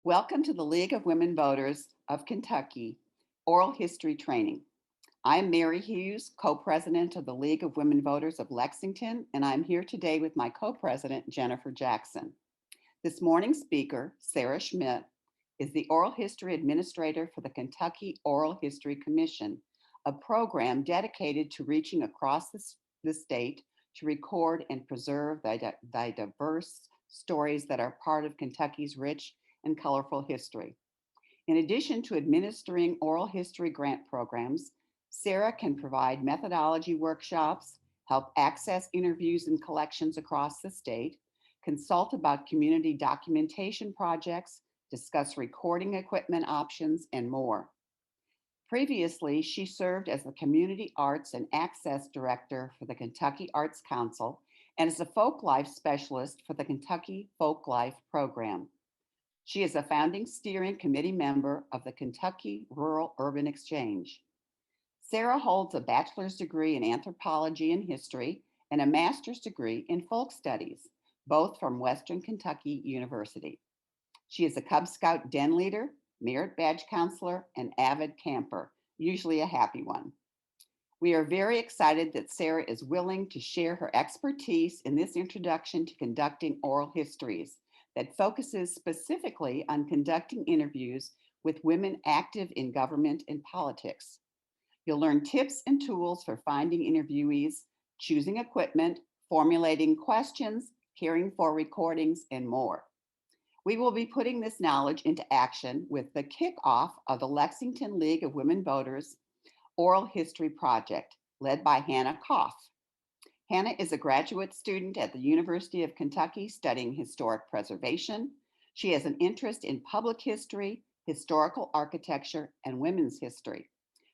Welcome to the League of Women Voters of Kentucky Oral History Training. I'm Mary Hughes, co-president of the League of Women Voters of Lexington, and I'm here today with my co-president, Jennifer Jackson. This morning's speaker, Sarah Schmitt, is the Oral History Administrator for the Kentucky Oral History Commission, a program dedicated to reaching across the state to record and preserve the diverse stories that are part of Kentucky's rich and colorful history. In addition to administering oral history grant programs, Sarah can provide methodology workshops, help access interviews and collections across the state, consult about community documentation projects, discuss recording equipment options, and more. Previously, she served as the Community Arts and Access Director for the Kentucky Arts Council and as a folk life specialist for the Kentucky Folk Life Program. She is a founding steering committee member of the Kentucky Rural Urban Exchange. Sarah holds a bachelor's degree in anthropology and history and a master's degree in folk studies, both from Western Kentucky University. She is a Cub Scout den leader, merit badge counselor, and avid camper, usually a happy one. We are very excited that Sarah is willing to share her expertise in this introduction to conducting oral histories that focuses specifically on conducting interviews with women active in government and politics. You'll learn tips and tools for finding interviewees, choosing equipment, formulating questions, hearing for recordings, and more. We will be putting this knowledge into action with the kickoff of the Lexington League of Women Voters Oral History Project, led by Hannah Koff. Hannah is a graduate student at the University of Kentucky studying historic preservation. She has an interest in public history, historical architecture, and women's history.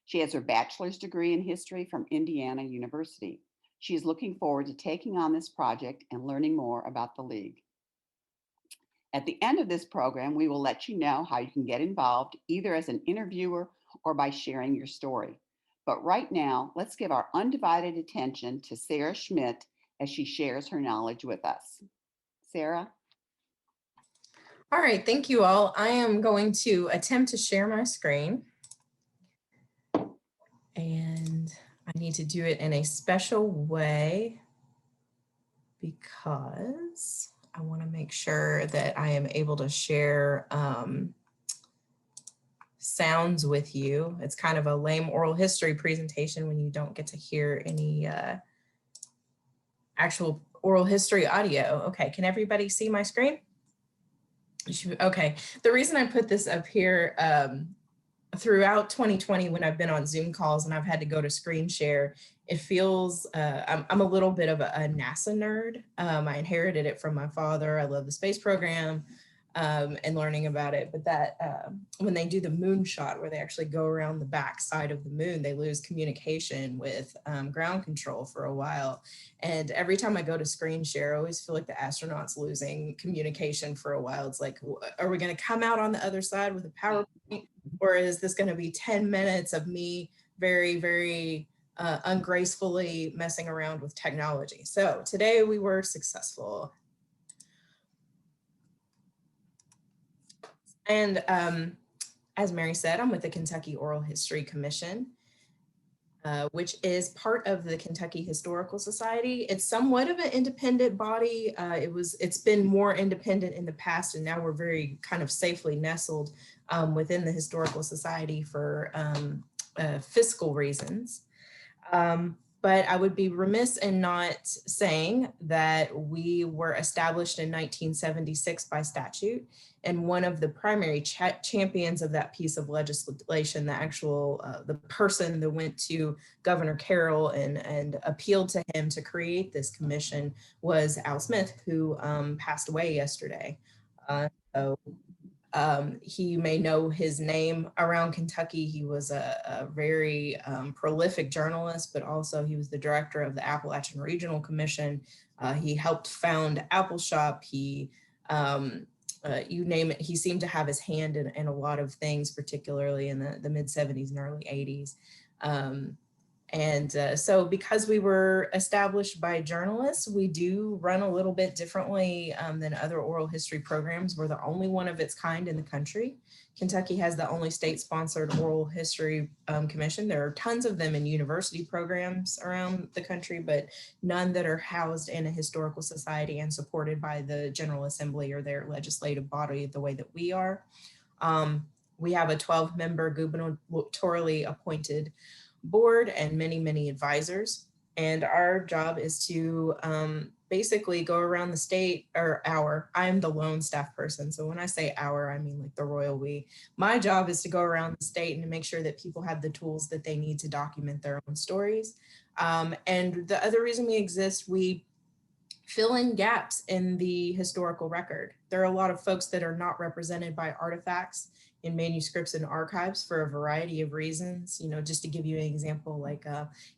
She has her bachelor's degree in history from Indiana University. She is looking forward to taking on this project and learning more about the League. At the end of this program, we will let you know how you can get involved either as an interviewer or by sharing your story. But right now, let's give our undivided attention to Sarah Schmitt as she shares her knowledge with us. Sarah? All right, thank you all. I am going to attempt to share my screen. And I need to do it in a special way because I want to make sure that I am able to share sounds with you. It's kind of a lame oral history presentation when you don't get to hear any actual oral history audio. Okay, can everybody see my screen? Okay, the reason I put this up here throughout 2020 when I've been on Zoom calls and I've had to go to screen share, it feels, I'm a little bit of a NASA nerd. I inherited it from my father. I love the space program and learning about it. But that when they do the moon shot where they actually go around the back side of the moon, they lose communication with ground control for a while. And every time I go to screen share, I always feel like the astronauts losing communication for a while. It's like, are we going to come out on the other side with a PowerPoint? Or is this going to be 10 minutes of me very, very ungracefully messing around with technology? So today we were successful. And as Mary said, I'm with the Kentucky Oral History Commission, which is part of the Kentucky Historical Society. It's somewhat of an independent body. It's been more independent in the past, and now we're very kind of safely nestled within the Historical Society for fiscal reasons. But I would be remiss in not saying that we were established in 1976 by statute, and one of the primary champions of that piece of legislation, the person that went to Governor Carroll and appealed to him to create this commission was Al Smith, who passed away yesterday. You may know his name around Kentucky. He was a very prolific journalist, but also he was the director of the Appalachian Regional Commission. He helped found Apple Shop. He, you name it, he seemed to have his hand in a lot of things, particularly in the mid 70s and early 80s. And so because we were established by journalists, we do run a little bit differently than other oral history programs. We're the only one of its kind in the country. Kentucky has the only state-sponsored oral history commission. There are tons of them in university programs around the country, but none that are housed in a historical society and supported by the General Assembly or their legislative body the way that we are. We have a 12-member gubernatorially appointed board and many, many advisors. And our job is to basically go around the state, or I'm the lone staff person. So when I say our, I mean like the royal we. My job is to go around the state and to make sure that people have the tools that they need to document their own stories. And the other reason we exist, we fill in gaps in the historical record. There are a lot of folks that are not represented by artifacts in manuscripts and archives for a variety of reasons. You know, just to give you an example, like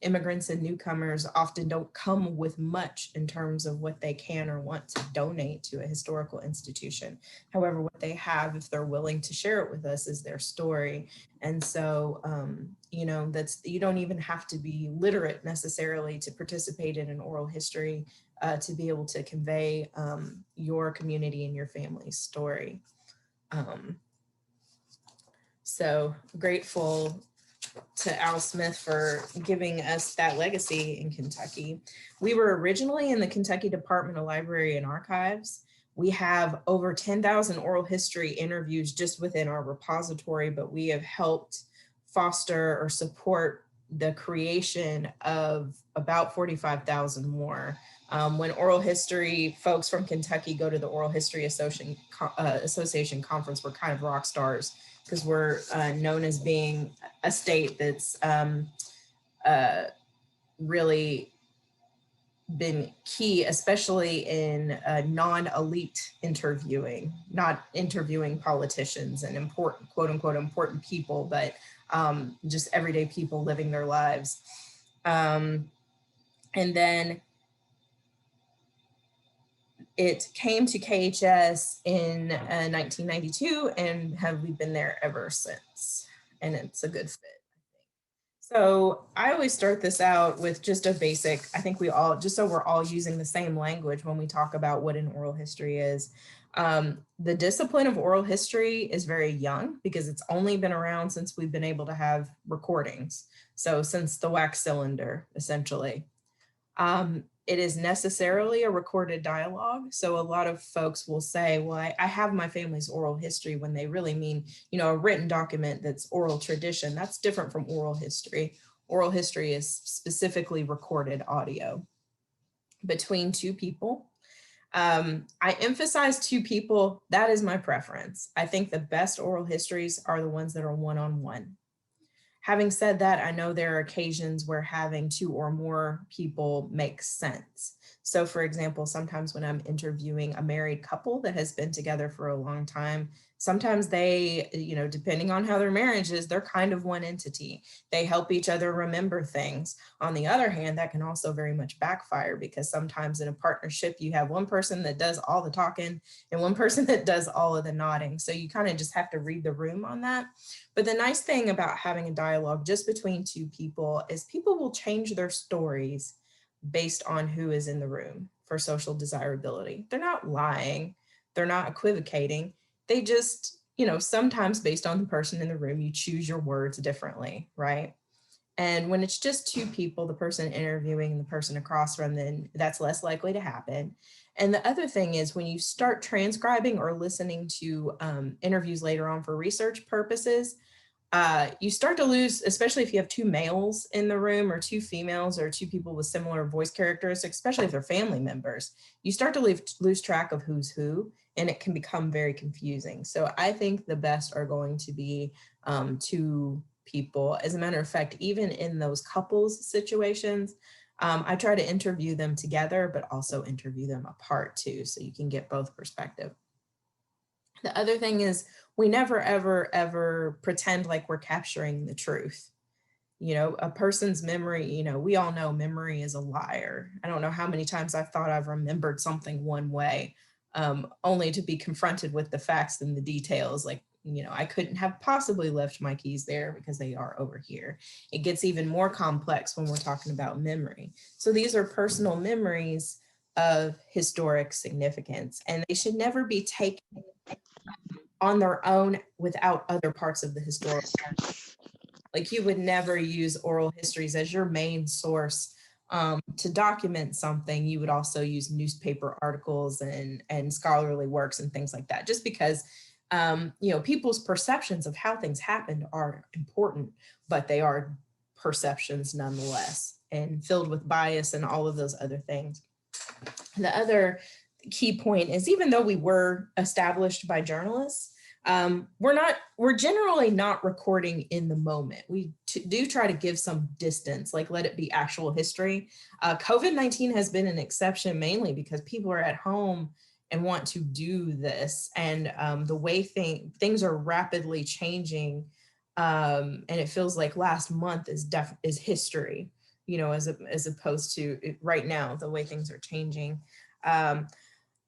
immigrants and newcomers often don't come with much in terms of what they can or want to donate to a historical institution. However, what they have, if they're willing to share it with us, is their story. And so, you know, you don't even have to be literate necessarily to participate in an oral history to be able to convey your community and your family's story. So grateful to Al Schmitt for giving us that legacy in Kentucky. We were originally in the Kentucky Department of Library and Archives. We have over 10,000 oral history interviews just within our repository, but we have helped foster or support the creation of about 45,000 more. When oral history folks from Kentucky go to the Oral History Association conference, we're kind of rock stars because we're known as being a state that's really been key, especially in non-elite interviewing, not interviewing politicians and important, quote unquote, important people, but just everyday people living their lives. And then it came to KHS in 1992 and we've been there ever since. And it's a good fit. So I always start this out with just a basic, I think we all, just so we're all using the same language when we talk about what an oral history is. The discipline of oral history is very young because it's only been around since we've been able to have recordings. So since the wax cylinder, essentially. It is necessarily a recorded dialogue. So a lot of folks will say, well, I have my family's oral history, when they really mean, you know, a written document that's oral tradition. That's different from oral history. Oral history is specifically recorded audio between two people. I emphasize two people. That is my preference. I think the best oral histories are the ones that are one-on-one. Having said that, I know there are occasions where having two or more people makes sense. So for example, sometimes when I'm interviewing a married couple that has been together for a long time, sometimes they, you know, depending on how their marriage is, they're kind of one entity. They help each other remember things. On the other hand, that can also very much backfire because sometimes in a partnership, you have one person that does all the talking and one person that does all of the nodding. So you kind of just have to read the room on that. But the nice thing about having a dialogue just between two people is people will change their stories based on who is in the room for social desirability. They're not lying, they're not equivocating. They just, you know, sometimes based on the person in the room, you choose your words differently, right? And when it's just two people, the person interviewing and the person across from them, that's less likely to happen. And the other thing is when you start transcribing or listening to interviews later on for research purposes, you start to lose, especially if you have two males in the room or two females or two people with similar voice characteristics, especially if they're family members, you start to lose track of who's who, and it can become very confusing. So I think the best are going to be two people. As a matter of fact, even in those couples situations, I try to interview them together, but also interview them apart too, so you can get both perspective. The other thing is we never, ever, ever pretend like we're capturing the truth. You know, a person's memory, you know, we all know memory is a liar. I don't know how many times I've thought I've remembered something one way, only to be confronted with the facts and the details like, I couldn't have possibly left my keys there because they are over here. It gets even more complex when we're talking about memory. So these are personal memories of historic significance, and they should never be taken on their own without other parts of the historical. Like you would never use oral histories as your main source to document something. You would also use newspaper articles and scholarly works and things like that, just because people's perceptions of how things happened are important, but they are perceptions nonetheless, and filled with bias and all of those other things. The other key point is, even though we were established by journalists, we're generally not recording in the moment. We do try to give some distance, like let it be actual history. COVID-19 has been an exception, mainly because people are at home and want to do this. And the way things are rapidly changing, and it feels like last month is history, as opposed to right now, the way things are changing.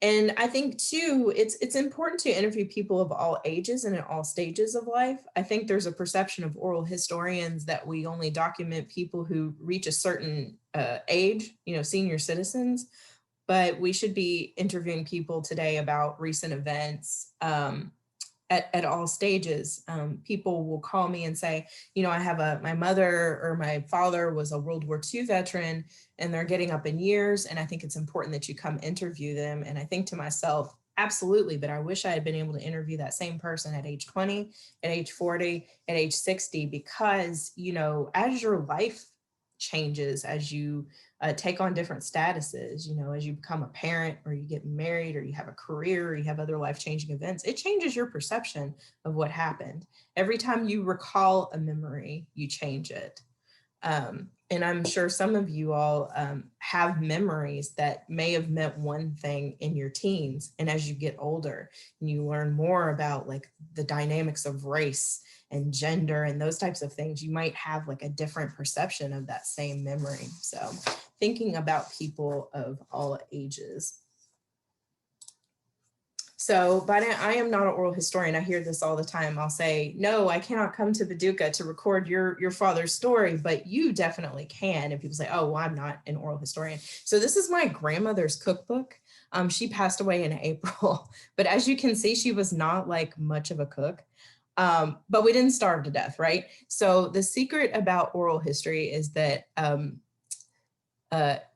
And I think too, it's important to interview people of all ages and at all stages of life. I think there's a perception of oral historians that we only document people who reach a certain age, senior citizens, but we should be interviewing people today about recent events at all stages. People will call me and say, I have my mother or my father was a World War II veteran and they're getting up in years. And I think it's important that you come interview them. And I think to myself, absolutely, but I wish I had been able to interview that same person at age 20, at age 40, at age 60, because, as your life changes, as you take on different statuses, as you become a parent or you get married or you have a career or you have other life-changing events, it changes your perception of what happened. Every time you recall a memory, you change it. And I'm sure some of you all have memories that may have meant one thing in your teens. And as you get older and you learn more about like the dynamics of race and gender and those types of things, you might have like a different perception of that same memory. So thinking about people of all ages. So, but I am not an oral historian. I hear this all the time. I'll say, no, I cannot come to Paducah to record your father's story, but you definitely can. And people say, oh, well, I'm not an oral historian. So this is my grandmother's cookbook. She passed away in April, but as you can see, she was not like much of a cook. But we didn't starve to death, right? So the secret about oral history is that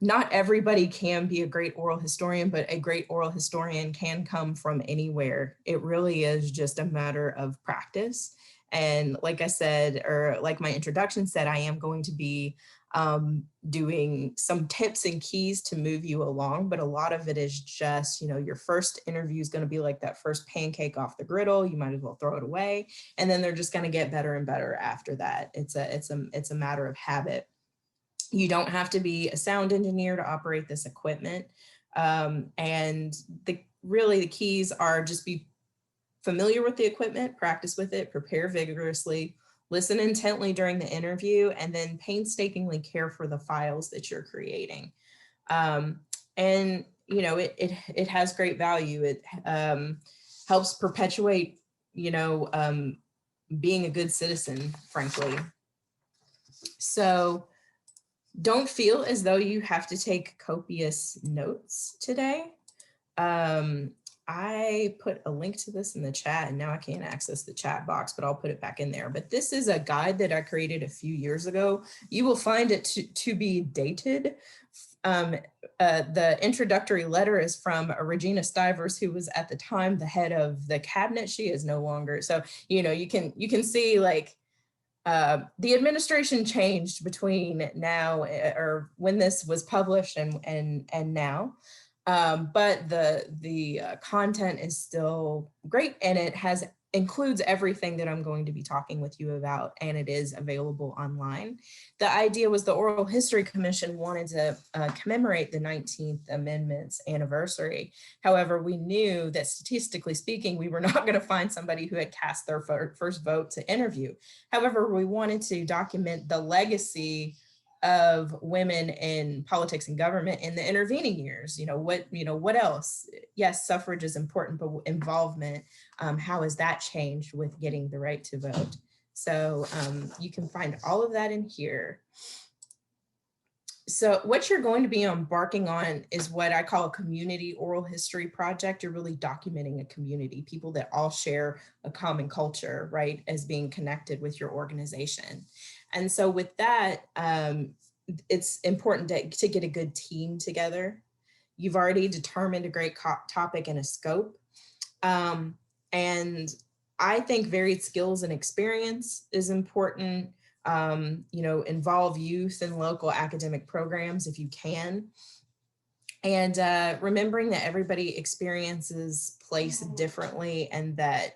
not everybody can be a great oral historian, but a great oral historian can come from anywhere. It really is just a matter of practice. And like I said, or like my introduction said, I am going to be doing some tips and keys to move you along, but a lot of it is just, your first interview is going to be like that first pancake off the griddle. You might as well throw it away. And then they're just going to get better and better after that. It's a matter of habit. You don't have to be a sound engineer to operate this equipment. And really the keys are just be familiar with the equipment, practice with it, prepare vigorously, listen intently during the interview, and then painstakingly care for the files that you're creating. And it has great value. It helps perpetuate, being a good citizen, frankly. So don't feel as though you have to take copious notes today. I put a link to this in the chat and now I can't access the chat box, but I'll put it back in there. But this is a guide that I created a few years ago. You will find it to be dated. The introductory letter is from Regina Stivers, who was at the time the head of the cabinet. She is no longer. So, you can see like, the administration changed between now or when this was published and now, but the content is still great, and it includes everything that I'm going to be talking with you about, and it is available online. The idea was the Oral History Commission wanted to commemorate the 19th Amendment's anniversary. However, we knew that statistically speaking, we were not going to find somebody who had cast their first vote to interview. However, we wanted to document the legacy of women in politics and government in the intervening years. What else? Yes, suffrage is important, but involvement, how has that changed with getting the right to vote? So you can find all of that in here. So what you're going to be embarking on is what I call a community oral history project. You're really documenting a community, people that all share a common culture, right, as being connected with your organization. And so with that, it's important to get a good team together. You've already determined a great topic and a scope. And I think varied skills and experience is important. Involve youth in local academic programs if you can. And remembering that everybody experiences place differently, and that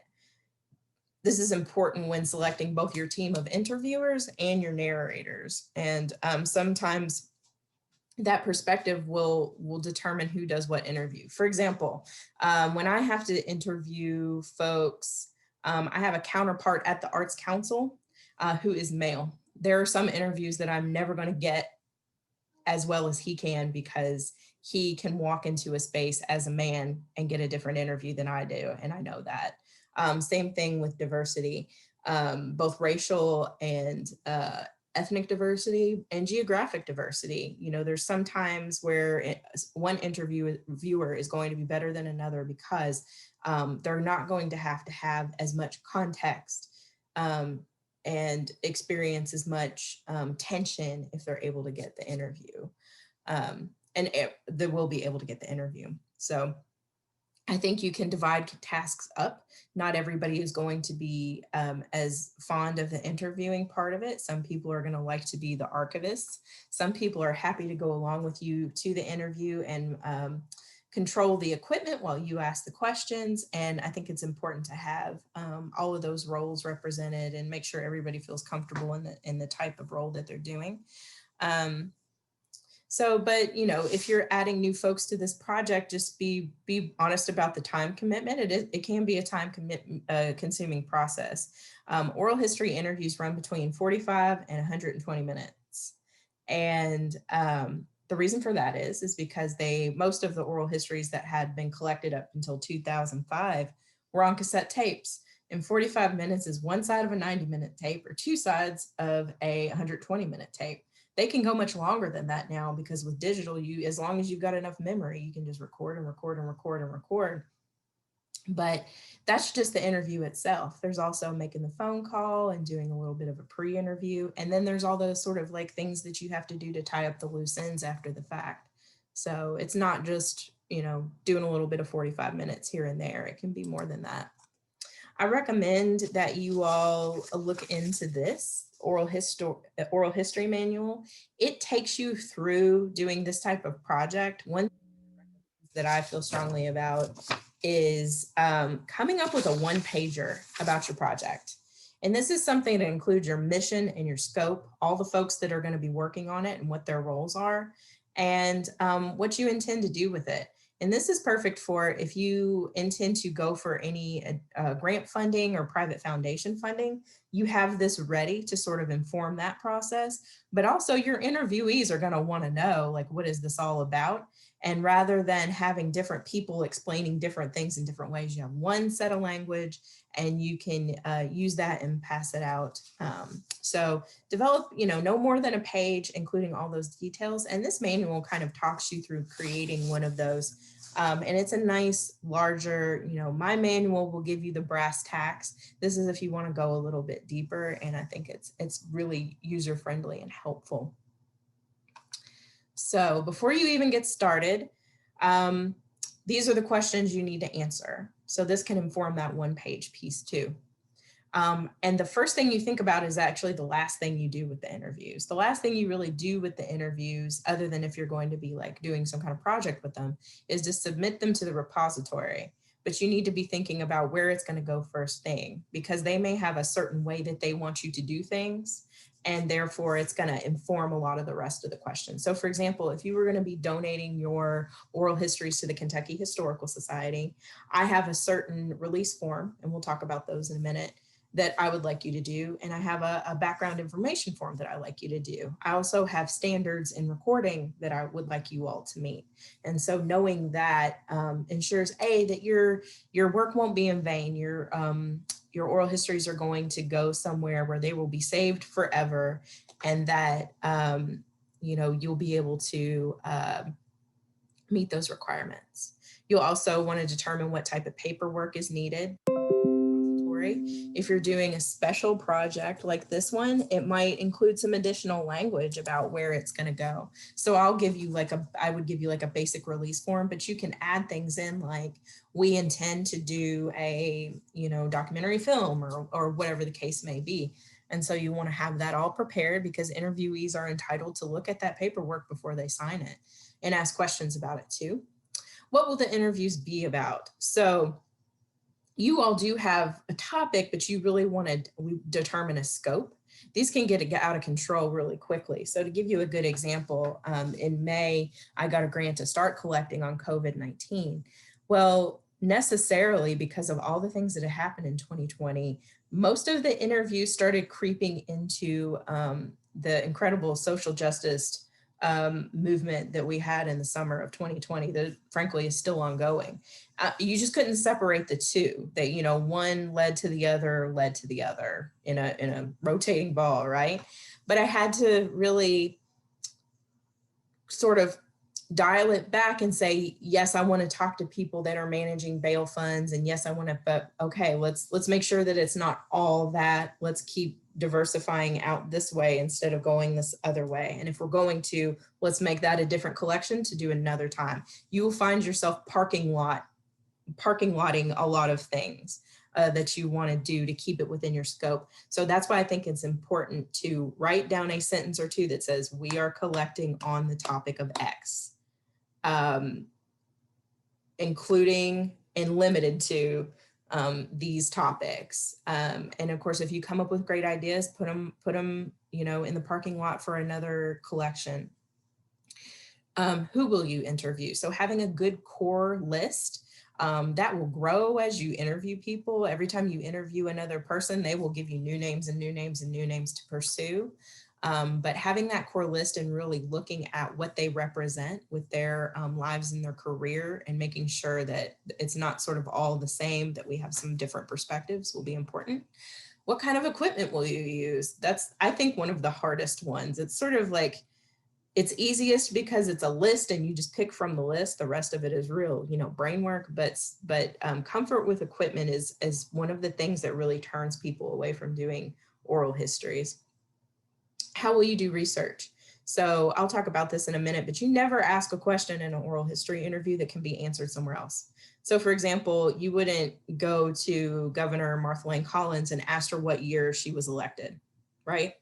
this is important when selecting both your team of interviewers and your narrators. And sometimes that perspective will determine who does what interview. For example, when I have to interview folks, I have a counterpart at the Arts Council who is male. There are some interviews that I'm never going to get as well as he can, because he can walk into a space as a man and get a different interview than I do. And I know that. Same thing with diversity, both racial and ethnic diversity and geographic diversity. There's some times where one interviewer is going to be better than another because they're not going to have as much context and experience as much tension if they're able to get the interview. They will be able to get the interview. So I think you can divide tasks up. Not everybody is going to be as fond of the interviewing part of it. Some people are going to like to be the archivists. Some people are happy to go along with you to the interview and control the equipment while you ask the questions. And I think it's important to have all of those roles represented and make sure everybody feels comfortable in the type of role that they're doing. But if you're adding new folks to this project, just be honest about the time commitment. It can be a time consuming process. Oral history interviews run between 45 and 120 minutes. And the reason for that is because most of the oral histories that had been collected up until 2005 were on cassette tapes. And 45 minutes is one side of a 90-minute tape or two sides of a 120-minute tape. They can go much longer than that now, because with digital, as long as you've got enough memory, you can just record and record and record and record. But that's just the interview itself. There's also making the phone call and doing a little bit of a pre-interview. And then there's all those sort of like things that you have to do to tie up the loose ends after the fact. So it's not just, doing a little bit of 45 minutes here and there. It can be more than that. I recommend that you all look into this oral history manual. It takes you through doing this type of project. One that I feel strongly about is coming up with a one-pager about your project. And this is something that includes your mission and your scope, all the folks that are going to be working on it and what their roles are, and what you intend to do with it. And this is perfect for if you intend to go for any grant funding or private foundation funding. You have this ready to sort of inform that process, but also your interviewees are going to want to know, like, what is this all about? And rather than having different people explaining different things in different ways, you have one set of language and you can use that and pass it out. So develop, no more than a page, including all those details. And this manual kind of talks you through creating one of those. And it's a nice larger, my manual will give you the brass tacks. This is if you want to go a little bit deeper. And I think it's really user-friendly and helpful. So before you even get started, these are the questions you need to answer. So this can inform that one-page piece too. And the first thing you think about is actually the last thing you do with the interviews. The last thing you really do with the interviews, other than if you're going to be like doing some kind of project with them, is to submit them to the repository. But you need to be thinking about where it's going to go first thing, because they may have a certain way that they want you to do things. And therefore, it's going to inform a lot of the rest of the questions. So for example, if you were going to be donating your oral histories to the Kentucky Historical Society, I have a certain release form, and we'll talk about those in a minute, that I would like you to do. And I have a background information form that I like you to do. I also have standards in recording that I would like you all to meet. And so knowing that ensures that your work won't be in vain. Your oral histories are going to go somewhere where they will be saved forever, and that you'll be able to meet those requirements. You'll also want to determine what type of paperwork is needed. If you're doing a special project like this one, it might include some additional language about where it's going to go. So I would give you like a basic release form, but you can add things in like, we intend to do a, documentary film or whatever the case may be. And so you want to have that all prepared, because interviewees are entitled to look at that paperwork before they sign it and ask questions about it too. What will the interviews be about? So you all do have a topic, but you really want to determine a scope. These can get out of control really quickly. So to give you a good example, in May, I got a grant to start collecting on COVID-19. Well, necessarily because of all the things that have happened in 2020, most of the interviews started creeping into the incredible social justice movement that we had in the summer of 2020 that frankly is still ongoing. You just couldn't separate the two, that, one led to the other in a rotating ball, right? But I had to really sort of dial it back and say, yes, I want to talk to people that are managing bail funds. And yes, I want to, but okay, let's make sure that it's not all that. Let's keep diversifying out this way instead of going this other way. And if we're going to, let's make that a different collection to do another time. You will find yourself parking lotting a lot of things that you want to do to keep it within your scope. So that's why I think it's important to write down a sentence or two that says, we are collecting on the topic of X, including and limited to these topics. And of course, if you come up with great ideas, put them, in the parking lot for another collection. Who will you interview? So having a good core list that will grow as you interview people. Every time you interview another person, they will give you new names and new names and new names to pursue. But having that core list and really looking at what they represent with their lives and their career, and making sure that it's not sort of all the same, that we have some different perspectives, will be important. What kind of equipment will you use? That's, I think, one of the hardest ones. It's sort of like, it's easiest because it's a list and you just pick from the list. The rest of it is real, brain work, but comfort with equipment is one of the things that really turns people away from doing oral histories. How will you do research? So I'll talk about this in a minute, but you never ask a question in an oral history interview that can be answered somewhere else. So for example, you wouldn't go to Governor Martha Lane Collins and ask her what year she was elected, right?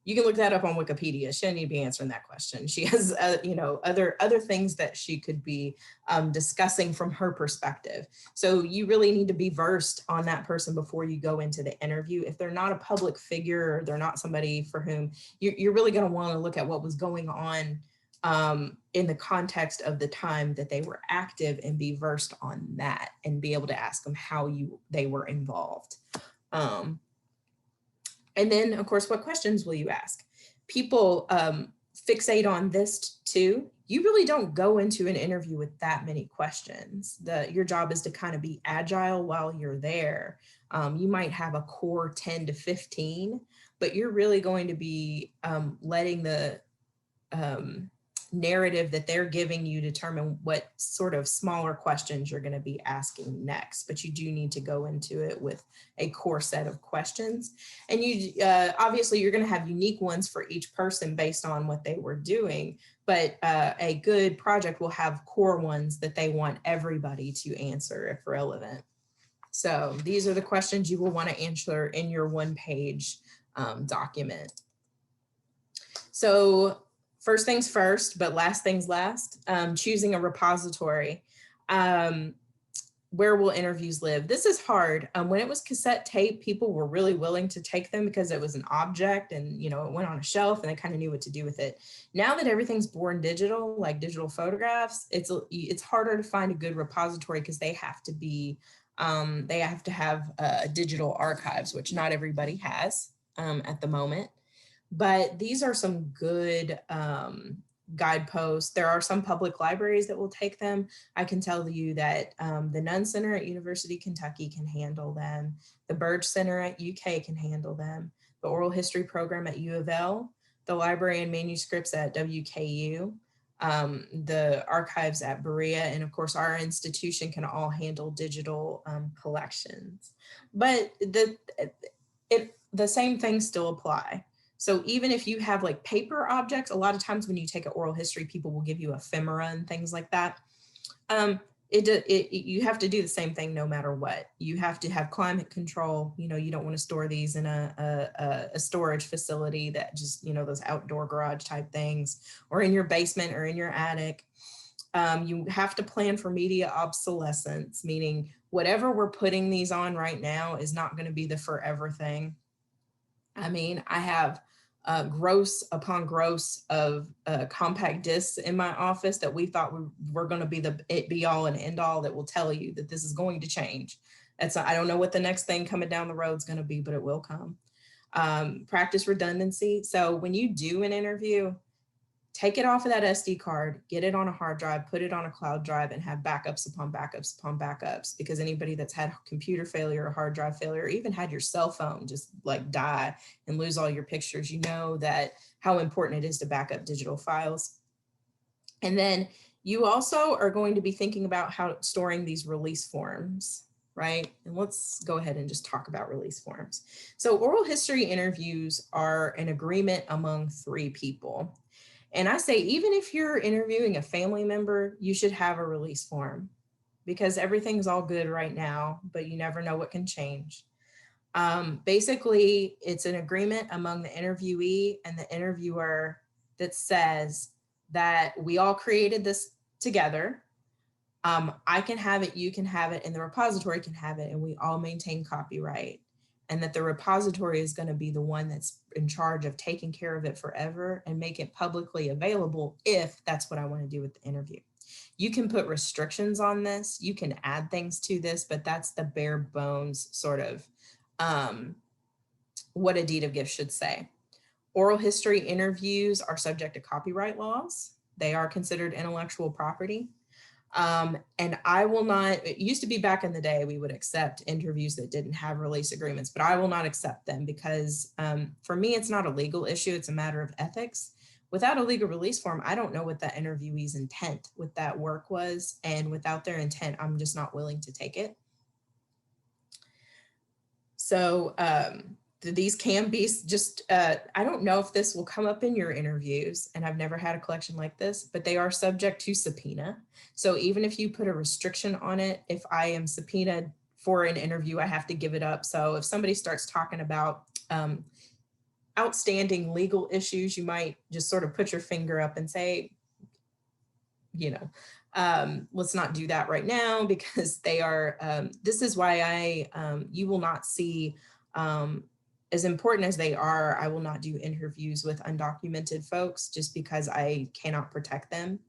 You can look that up on Wikipedia. She doesn't need to be answering that question. She has, other things that she could be discussing from her perspective. So you really need to be versed on that person before you go into the interview. If they're not a public figure, or they're not somebody for whom you're really going to want to look at what was going on in the context of the time that they were active, and be versed on that, and be able to ask them how they were involved. And then, of course, what questions will you ask? People fixate on this too. You really don't go into an interview with that many questions. Your job is to kind of be agile while you're there. You might have a core 10 to 15, but you're really going to be letting the narrative that they're giving you determine what sort of smaller questions you're going to be asking next. But you do need to go into it with a core set of questions. And you obviously you're going to have unique ones for each person based on what they were doing. But a good project will have core ones that they want everybody to answer if relevant. So these are the questions you will want to answer in your one-page document. So first things first, but last things last, choosing a repository. Where will interviews live? This is hard. When it was cassette tape, people were really willing to take them because it was an object and, it went on a shelf and they kind of knew what to do with it. Now that everything's born digital, like digital photographs, it's harder to find a good repository because they have to be They have to have digital archives, which not everybody has at the moment. But these are some good guideposts. There are some public libraries that will take them. I can tell you that the Nunn Center at University of Kentucky can handle them. The Burge Center at UK can handle them. The Oral History Program at U of L, the Library and Manuscripts at WKU, the archives at Berea, and of course our institution can all handle digital collections. But the same things still apply. So even if you have like paper objects, a lot of times when you take an oral history, people will give you ephemera and things like that. You have to do the same thing no matter what. You have to have climate control. You know, you don't want to store these in a storage facility that just, you know, those outdoor garage type things, or in your basement or in your attic. You have to plan for media obsolescence, meaning whatever we're putting these on right now is not going to be the forever thing. I mean, I have gross upon gross of compact discs in my office that we thought were going to be the be all and end all that will tell you that this is going to change. I don't know what the next thing coming down the road is going to be, but it will come. Practice redundancy. So when you do an interview, take it off of that SD card, get it on a hard drive, put it on a cloud drive, and have backups upon backups upon backups. Because anybody that's had computer failure or hard drive failure, or even had your cell phone just like die and lose all your pictures, you know that how important it is to back up digital files. And then you also are going to be thinking about how storing these release forms, right? And let's go ahead and just talk about release forms. So oral history interviews are an agreement among 3 people. And I say, even if you're interviewing a family member, you should have a release form, because everything's all good right now, but you never know what can change. Basically, it's an agreement among the interviewee and the interviewer that says that we all created this together. I can have it, you can have it, and the repository can have it, and we all maintain copyright. And that the repository is going to be the one that's in charge of taking care of it forever and make it publicly available if that's what I want to do with the interview. You can put restrictions on this, you can add things to this, but that's the bare bones sort of what a deed of gift should say. Oral history interviews are subject to copyright laws. They are considered intellectual property. And I will not, it used to be back in the day, we would accept interviews that didn't have release agreements, but I will not accept them because for me, it's not a legal issue. It's a matter of ethics. Without a legal release form, I don't know what that interviewee's intent with that work was. And without their intent, I'm just not willing to take it. So these can be just, I don't know if this will come up in your interviews, and I've never had a collection like this, but they are subject to subpoena. So even if you put a restriction on it, if I am subpoenaed for an interview, I have to give it up. So if somebody starts talking about outstanding legal issues, you might just sort of put your finger up and say, you know, let's not do that right now, because they are, this is why you will not see, as important as they are, I will not do interviews with undocumented folks just because I cannot protect them.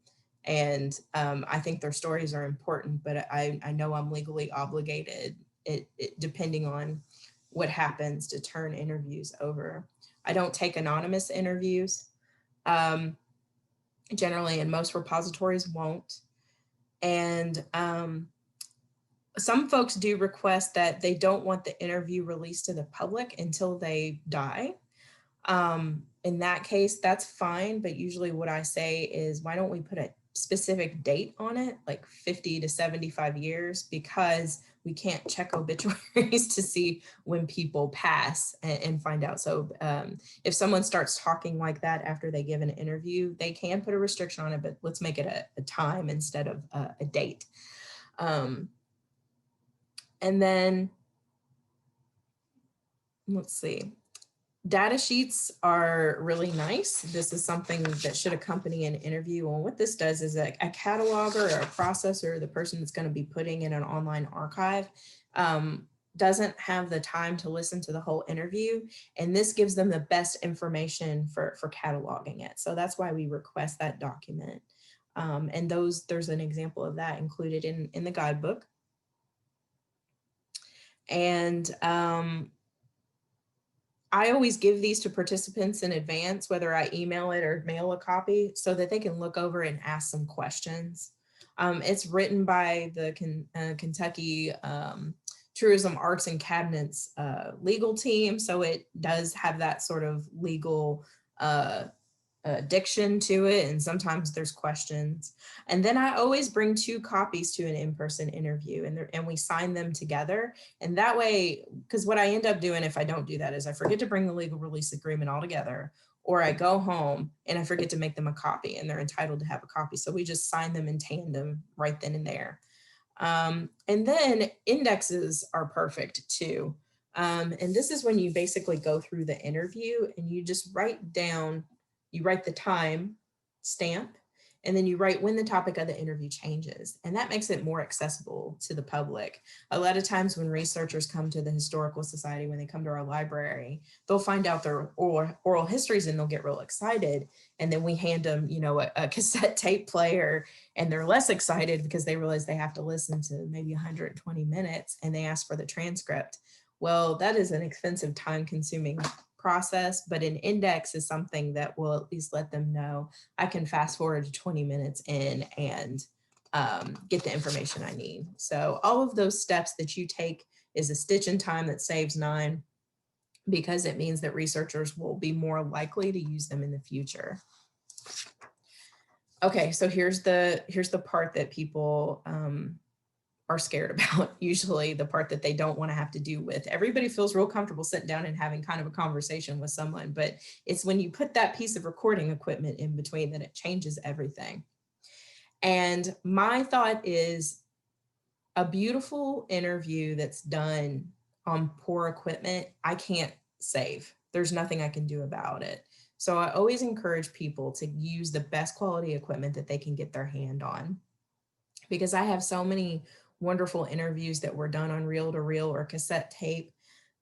And I think their stories are important, but I know I'm legally obligated, depending on what happens, to turn interviews over. I don't take anonymous interviews. Generally, and most repositories won't. And some folks do request that they don't want the interview released to the public until they die. In that case, that's fine. But usually what I say is, why don't we put a specific date on it, like 50 to 75 years, because we can't check obituaries to see when people pass and find out. So if someone starts talking like that after they give an interview, they can put a restriction on it, but let's make it a time instead of a date. And then, let's see, data sheets are really nice. This is something that should accompany an interview. And what this does is a cataloger or a processor, the person that's going to be putting in an online archive, doesn't have the time to listen to the whole interview. And this gives them the best information for cataloging it. So that's why we request that document. And there's an example of that included in the guidebook. And I always give these to participants in advance, whether I email it or mail a copy, so that they can look over and ask some questions. It's written by the Kentucky Tourism Arts and Cabinets legal team, so it does have that sort of legal diction to it, and sometimes there's questions. And then I always bring 2 copies to an in-person interview, and we sign them together. And that way, because what I end up doing if I don't do that is I forget to bring the legal release agreement all together, or I go home and I forget to make them a copy, and they're entitled to have a copy. So we just sign them in tandem right then and there. And then indexes are perfect too. And this is when you basically go through the interview and you just write down, you write the time stamp, and then you write when the topic of the interview changes. And that makes it more accessible to the public. A lot of times when researchers come to the Historical Society, when they come to our library, they'll find out their oral histories and they'll get real excited. And then we hand them, you know, a cassette tape player, and they're less excited because they realize they have to listen to maybe 120 minutes, and they ask for the transcript. Well, that is an expensive, time-consuming process, but an index is something that will at least let them know I can fast forward to 20 minutes in and get the information I need. So all of those steps that you take is a stitch in time that saves 9, because it means that researchers will be more likely to use them in the future. Okay, so here's the part that people are scared about, usually the part that they don't want to have to do with. Everybody feels real comfortable sitting down and having kind of a conversation with someone, but it's when you put that piece of recording equipment in between that it changes everything. And my thought is a beautiful interview that's done on poor equipment, I can't save. There's nothing I can do about it. So I always encourage people to use the best quality equipment that they can get their hand on, because I have so many wonderful interviews that were done on reel-to-reel or cassette tape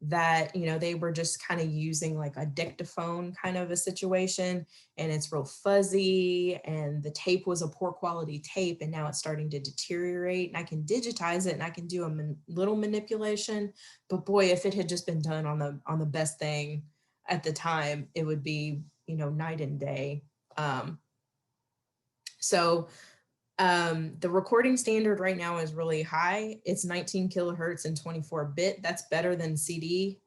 that, you know, they were just kind of using like a dictaphone kind of a situation, and it's real fuzzy, and the tape was a poor quality tape, and now it's starting to deteriorate, and I can digitize it and I can do a little manipulation, but boy, if it had just been done on the best thing at the time, it would be, you know, night and day. The recording standard right now is really high. It's 19 kilohertz and 24-bit. That's better than CD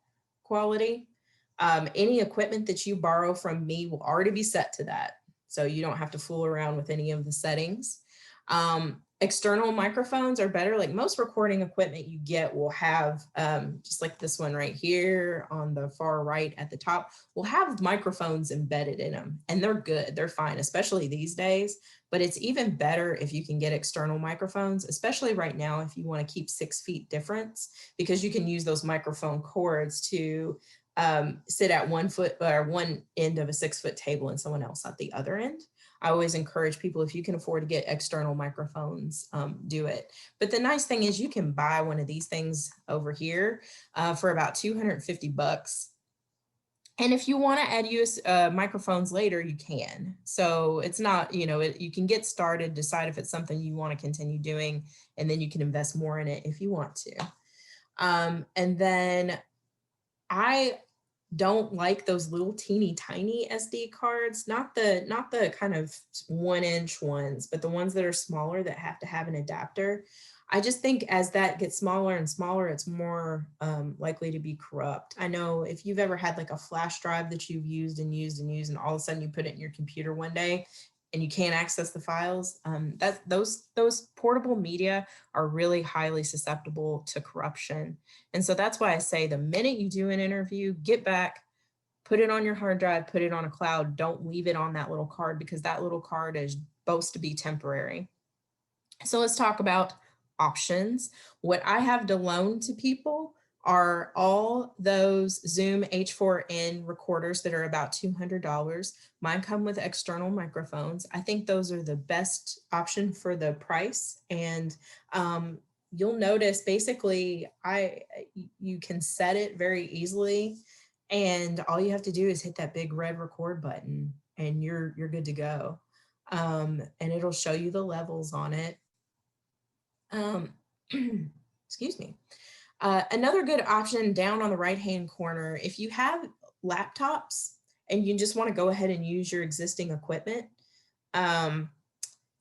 quality. Any equipment that you borrow from me will already be set to that, so you don't have to fool around with any of the settings. External microphones are better. Like most recording equipment you get will have, just like this one right here on the far right at the top, will have microphones embedded in them, and they're good, they're fine, especially these days. But it's even better if you can get external microphones, especially right now if you want to keep 6 feet difference, because you can use those microphone cords to sit at 1 foot or one end of a 6-foot table and someone else at the other end. I always encourage people, if you can afford to get external microphones, do it. But the nice thing is you can buy one of these things over here for about $250. And if you want to add US microphones later, you can. So it's not, you know, you can get started, decide if it's something you want to continue doing, and then you can invest more in it if you want to. And then I don't like those little teeny tiny SD cards, not the kind of 1-inch ones, but the ones that are smaller that have to have an adapter. I just think as that gets smaller and smaller, it's more likely to be corrupt. I know if you've ever had like a flash drive that you've used and used and used, and all of a sudden you put it in your computer one day and you can't access the files, those portable media are really highly susceptible to corruption. And so that's why I say the minute you do an interview, get back, put it on your hard drive, put it on a cloud. Don't leave it on that little card, because that little card is supposed to be temporary. So let's talk about options. What I have to loan to people are all those Zoom H4n recorders that are about $200. Mine come with external microphones. I think those are the best option for the price. And you'll notice basically you can set it very easily, and all you have to do is hit that big red record button and you're good to go. And it'll show you the levels on it. Excuse me. Another good option down on the right-hand corner, if you have laptops and you just want to go ahead and use your existing equipment,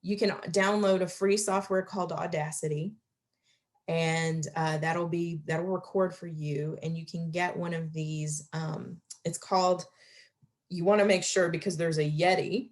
you can download a free software called Audacity, and that'll record for you, and you can get one of these. It's called, you want to make sure, because there's a Yeti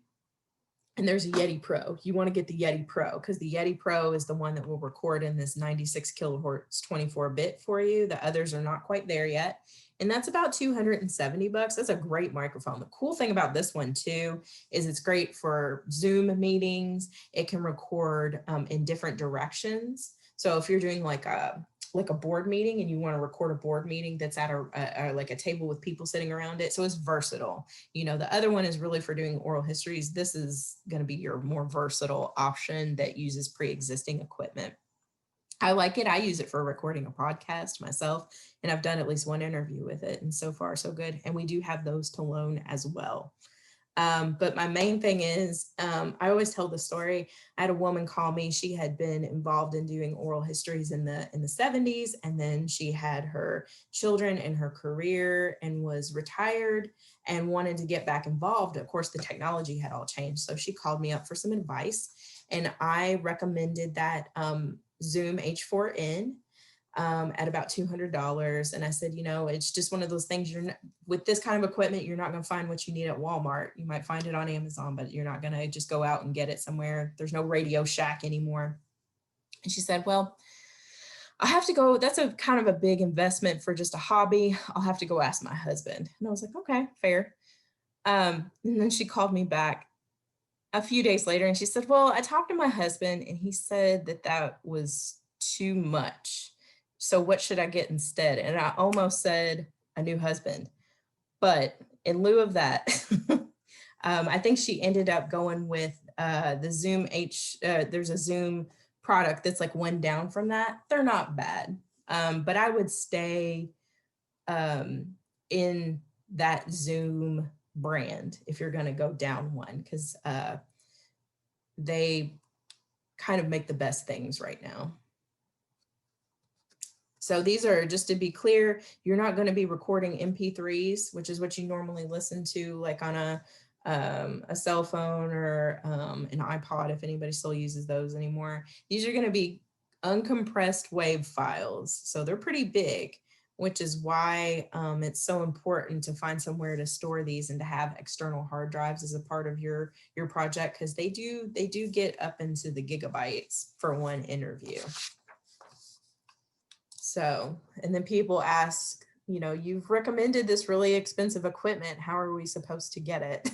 and there's a Yeti Pro. You want to get the Yeti Pro because the Yeti Pro is the one that will record in this 96 kilohertz 24-bit for you. The others are not quite there yet. And that's about $270. That's a great microphone. The cool thing about this one too is it's great for Zoom meetings. It can record in different directions. So if you're doing like a board meeting and you want to record a board meeting that's at like a table with people sitting around it. So it's versatile. You know, the other one is really for doing oral histories. This is going to be your more versatile option that uses pre-existing equipment. I like it. I use it for recording a podcast myself, and I've done at least one interview with it, and so far so good. And we do have those to loan as well. But my main thing is, I always tell the story. I had a woman call me. She had been involved in doing oral histories in the 70s, and then she had her children and her career and was retired and wanted to get back involved. Of course, the technology had all changed. So she called me up for some advice, and I recommended that Zoom H4n at about $200. And I said, you know, it's just one of those things, with this kind of equipment, you're not going to find what you need at Walmart. You might find it on Amazon, but you're not going to just go out and get it somewhere. There's no Radio Shack anymore. And she said, well, I have to go. That's a kind of a big investment for just a hobby. I'll have to go ask my husband. And I was like, okay, fair. And then she called me back a few days later and she said, well, I talked to my husband and he said that was too much. So what should I get instead? And I almost said a new husband, but in lieu of that, I think she ended up going with the Zoom there's a Zoom product that's like one down from that. They're not bad, but I would stay in that Zoom brand if you're going to go down one, because they kind of make the best things right now. So these are, just to be clear, you're not going to be recording MP3s, which is what you normally listen to, like on a cell phone or an iPod, if anybody still uses those anymore. These are going to be uncompressed WAV files. So they're pretty big, which is why it's so important to find somewhere to store these and to have external hard drives as a part of your project, because they do get up into the gigabytes for one interview. So, and then people ask, you know, you've recommended this really expensive equipment. How are we supposed to get it?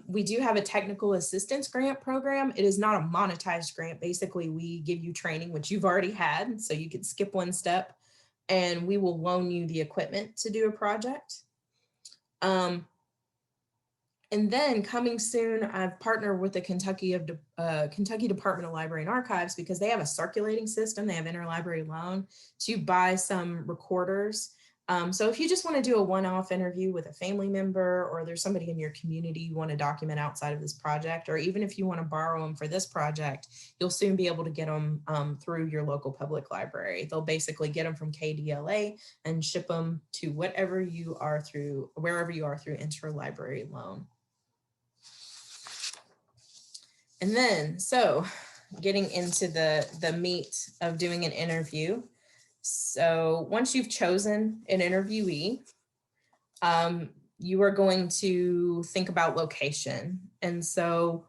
We do have a technical assistance grant program. It is not a monetized grant. Basically, we give you training, which you've already had, so you can skip one step, and we will loan you the equipment to do a project. And then coming soon, I've partnered with the Kentucky Department of Library and Archives, because they have a circulating system. They have interlibrary loan to buy some recorders. So if you just want to do a one-off interview with a family member, or there's somebody in your community you want to document outside of this project, or even if you want to borrow them for this project, you'll soon be able to get them through your local public library. They'll basically get them from KDLA and ship them to wherever you are through interlibrary loan. And then, so getting into the meat of doing an interview. So once you've chosen an interviewee, you are going to think about location. And so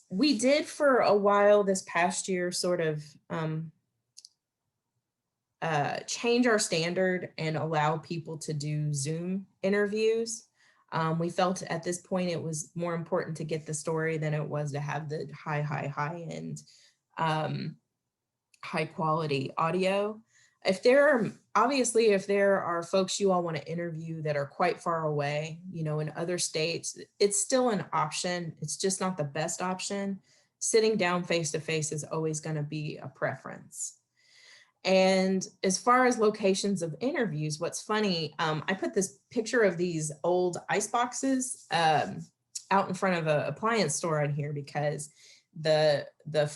we did for a while this past year sort of change our standard and allow people to do Zoom interviews. We felt at this point it was more important to get the story than it was to have the high-end, high quality audio. If there are folks you all want to interview that are quite far away, you know, in other states, it's still an option. It's just not the best option. Sitting down face-to-face is always going to be a preference. And as far as locations of interviews, what's funny, I put this picture of these old ice boxes out in front of an appliance store on here, because the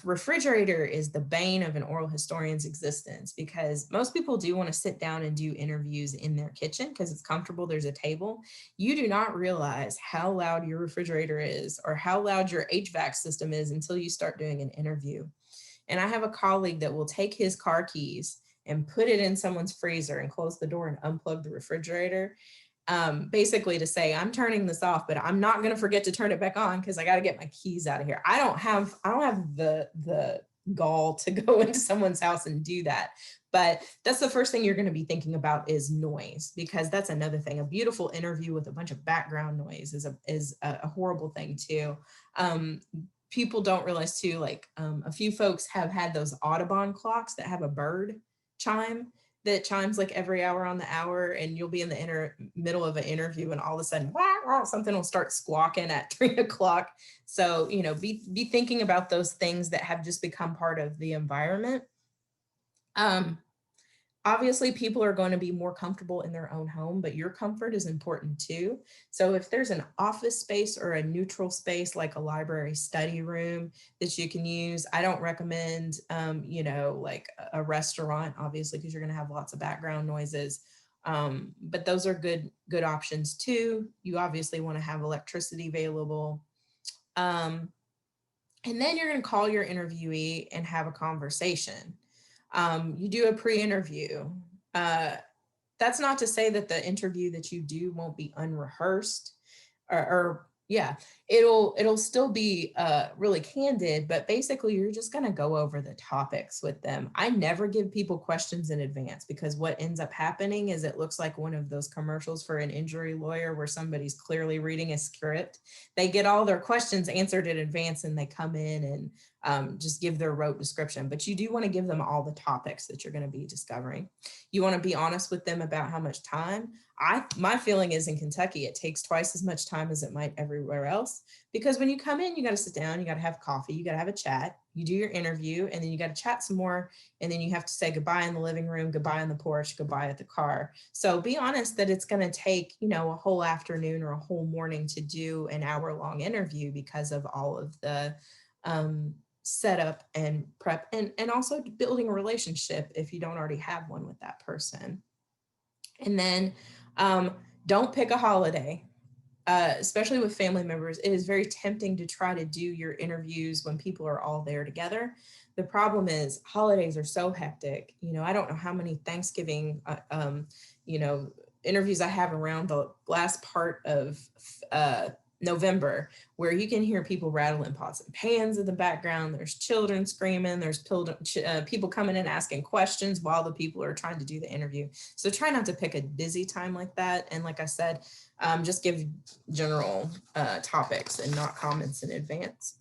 refrigerator is the bane of an oral historian's existence, because most people do want to sit down and do interviews in their kitchen because it's comfortable, there's a table. You do not realize how loud your refrigerator is or how loud your HVAC system is until you start doing an interview. And I have a colleague that will take his car keys and put it in someone's freezer and close the door and unplug the refrigerator, basically to say, I'm turning this off, but I'm not going to forget to turn it back on because I got to get my keys out of here. I don't have the gall to go into someone's house and do that. But that's the first thing you're going to be thinking about is noise, because that's another thing. A beautiful interview with a bunch of background noise is a horrible thing too. People don't realize too, like a few folks have had those Audubon clocks that have a bird chime that chimes like every hour on the hour, and you'll be in the middle of an interview and all of a sudden wah, wah, something will start squawking at 3 o'clock. So, you know, be thinking about those things that have just become part of the environment. Obviously, people are going to be more comfortable in their own home, but your comfort is important too. So if there's an office space or a neutral space like a library study room that you can use, I don't recommend, you know, like a restaurant, obviously, because you're going to have lots of background noises. But those are good options too. You obviously want to have electricity available. And then you're going to call your interviewee and have a conversation. You do a pre-interview. That's not to say that the interview that you do won't be unrehearsed, or yeah, it'll still be really candid, but basically you're just going to go over the topics with them. I never give people questions in advance, because what ends up happening is it looks like one of those commercials for an injury lawyer where somebody's clearly reading a script. They get all their questions answered in advance and they come in and just give their rote description, but you do want to give them all the topics that you're going to be discovering. You want to be honest with them about how much time. My feeling is in Kentucky, it takes twice as much time as it might everywhere else, because when you come in, you got to sit down, you got to have coffee, you got to have a chat, you do your interview, and then you got to chat some more. And then you have to say goodbye in the living room, goodbye on the porch, goodbye at the car. So be honest that it's going to take, you know, a whole afternoon or a whole morning to do an hour-long interview because of all of the setup and prep, and also building a relationship if you don't already have one with that person. And then don't pick a holiday, especially with family members. It is very tempting to try to do your interviews when people are all there together. The problem is holidays are so hectic. You know, I don't know how many Thanksgiving, you know, interviews I have around the last part of November, where you can hear people rattling pots and pans in the background. There's children screaming. There's people coming in asking questions while the people are trying to do the interview. So try not to pick a busy time like that. And like I said, just give general topics and not comments in advance.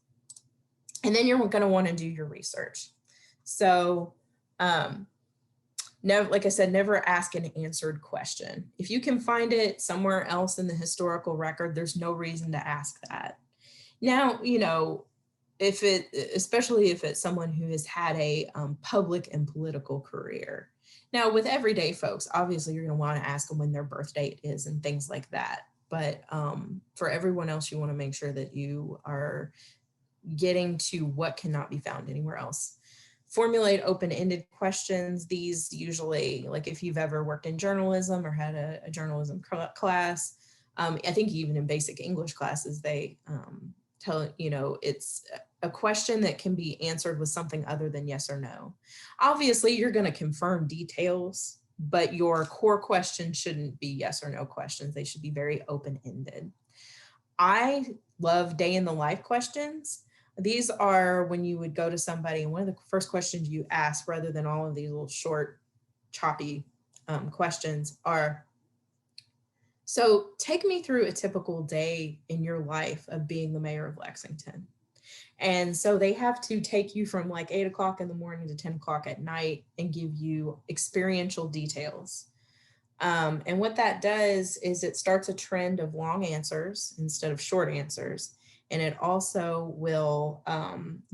And then you're going to want to do your research. So never, like I said, never ask an answered question. If you can find it somewhere else in the historical record, there's no reason to ask that. Now, you know, especially if it's someone who has had a public and political career. Now, with everyday folks, obviously you're going to want to ask them when their birth date is and things like that. But for everyone else, you want to make sure that you are getting to what cannot be found anywhere else. Formulate open-ended questions. These usually, like if you've ever worked in journalism or had a journalism class, I think even in basic English classes, they tell, you know, it's a question that can be answered with something other than yes or no. Obviously, you're going to confirm details, but your core question shouldn't be yes or no questions. They should be very open-ended. I love day in the life questions. These are when you would go to somebody and one of the first questions you ask, rather than all of these little short, choppy questions, are, so take me through a typical day in your life of being the mayor of Lexington. And so they have to take you from like 8 o'clock in the morning to 10 o'clock at night and give you experiential details. And what that does is it starts a trend of long answers instead of short answers. And it also will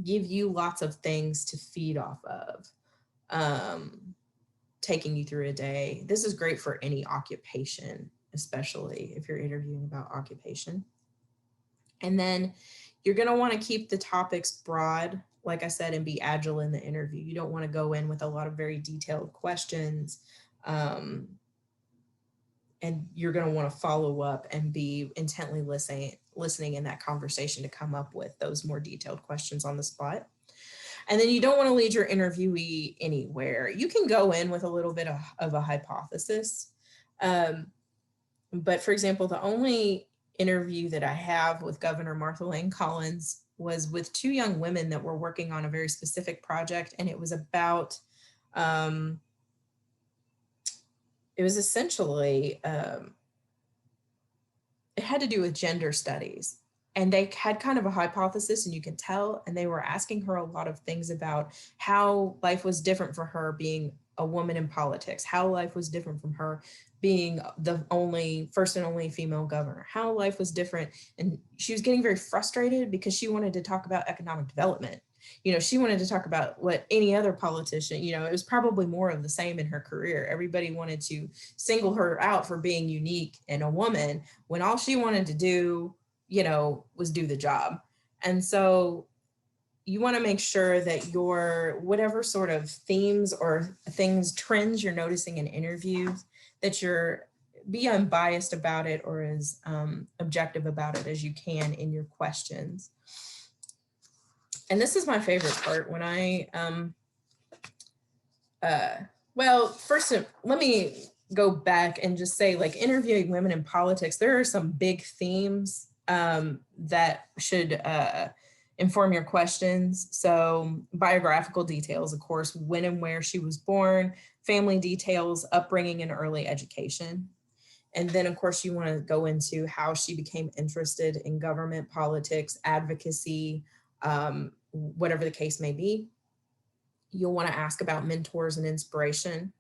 give you lots of things to feed off of, taking you through a day. This is great for any occupation, especially if you're interviewing about occupation. And then you're going to want to keep the topics broad, like I said, and be agile in the interview. You don't want to go in with a lot of very detailed questions. And you're going to want to follow up and be intently listening in that conversation to come up with those more detailed questions on the spot. And then you don't want to lead your interviewee anywhere. You can go in with a little bit of a hypothesis. But for example, the only interview that I have with Governor Martha Lane Collins was with two young women that were working on a very specific project. And it was about, it was essentially, it had to do with gender studies. And they had kind of a hypothesis, and you can tell, and they were asking her a lot of things about how life was different for her being a woman in politics, how life was different from her being the first and only female governor, how life was different. And she was getting very frustrated because she wanted to talk about economic development. You know, she wanted to talk about what any other politician, you know, it was probably more of the same in her career. Everybody wanted to single her out for being unique and a woman when all she wanted to do, you know, was do the job. And so you want to make sure that your whatever sort of themes or trends you're noticing in interviews, that you're be unbiased about it, or as objective about it as you can in your questions. And this is my favorite part when I, well, first, let me go back and just say, like, interviewing women in politics, there are some big themes that should inform your questions. So biographical details, of course, when and where she was born, family details, upbringing, and early education. And then, of course, you want to go into how she became interested in government, politics, advocacy, whatever the case may be. You'll want to ask about mentors and inspiration,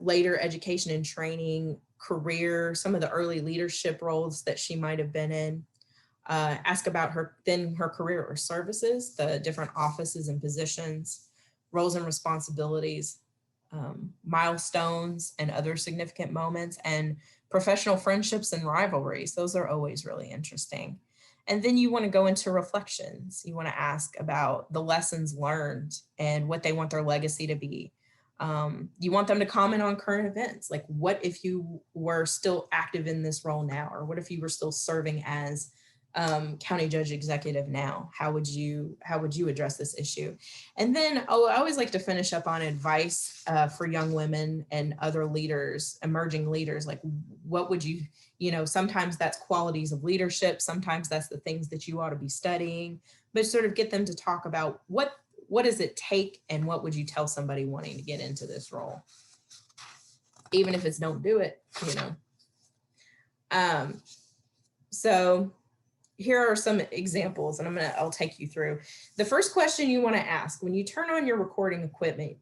later education and training, career, some of the early leadership roles that she might have been in. Ask about her career or services, the different offices and positions, roles and responsibilities, milestones and other significant moments, and professional friendships and rivalries. Those are always really interesting. And then you want to go into reflections. You want to ask about the lessons learned and what they want their legacy to be. You want them to comment on current events, like what if you were still active in this role now, or what if you were still serving as county judge executive now? How would you address this issue? And then I always like to finish up on advice for young women and other leaders, emerging leaders. Like, what would you sometimes that's qualities of leadership, sometimes that's the things that you ought to be studying, but sort of get them to talk about what does it take, and what would you tell somebody wanting to get into this role, even if it's don't do it, So here are some examples, and I'll take you through. The first question you want to ask when you turn on your recording equipment,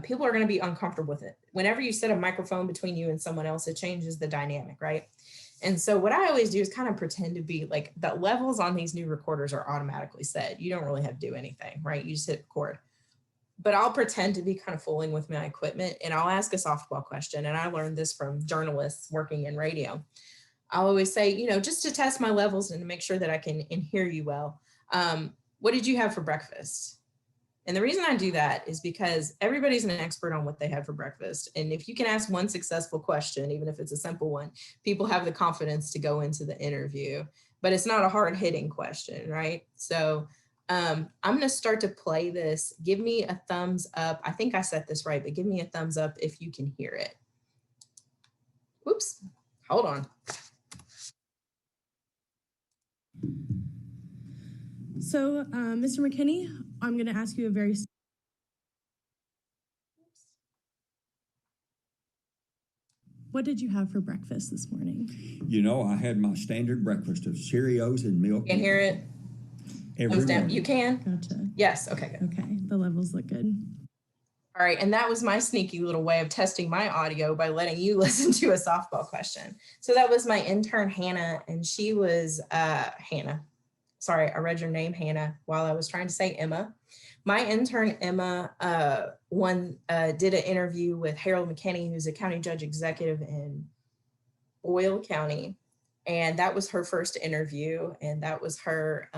people are going to be uncomfortable with it. Whenever you set a microphone between you and someone else, it changes the dynamic, right? And so what I always do is kind of pretend to be like, the levels on these new recorders are automatically set. You don't really have to do anything, right? You just hit record. But I'll pretend to be kind of fooling with my equipment, and I'll ask a softball question. And I learned this from journalists working in radio. I'll always say, just to test my levels and to make sure that I can hear you well, what did you have for breakfast? And the reason I do that is because everybody's an expert on what they had for breakfast. And if you can ask one successful question, even if it's a simple one, people have the confidence to go into the interview. But it's not a hard-hitting question, right? So I'm going to start to play this. Give me a thumbs up. I think I set this right, but give me a thumbs up if you can hear it. Oops, hold on. So, Mr. McKinney, I'm going to ask you a very... What did you have for breakfast this morning? I had my standard breakfast of Cheerios and milk. Can hear it? Every morning. You can? Gotcha. Yes, okay, good. Okay, the levels look good. All right, and that was my sneaky little way of testing my audio by letting you listen to a softball question. So that was my intern, Hannah, and she was, Hannah. Sorry, I read your name, Hannah, while I was trying to say Emma. My intern, Emma, did an interview with Harold McKinney, who's a county judge executive in Boyle County. And that was her first interview, and that was her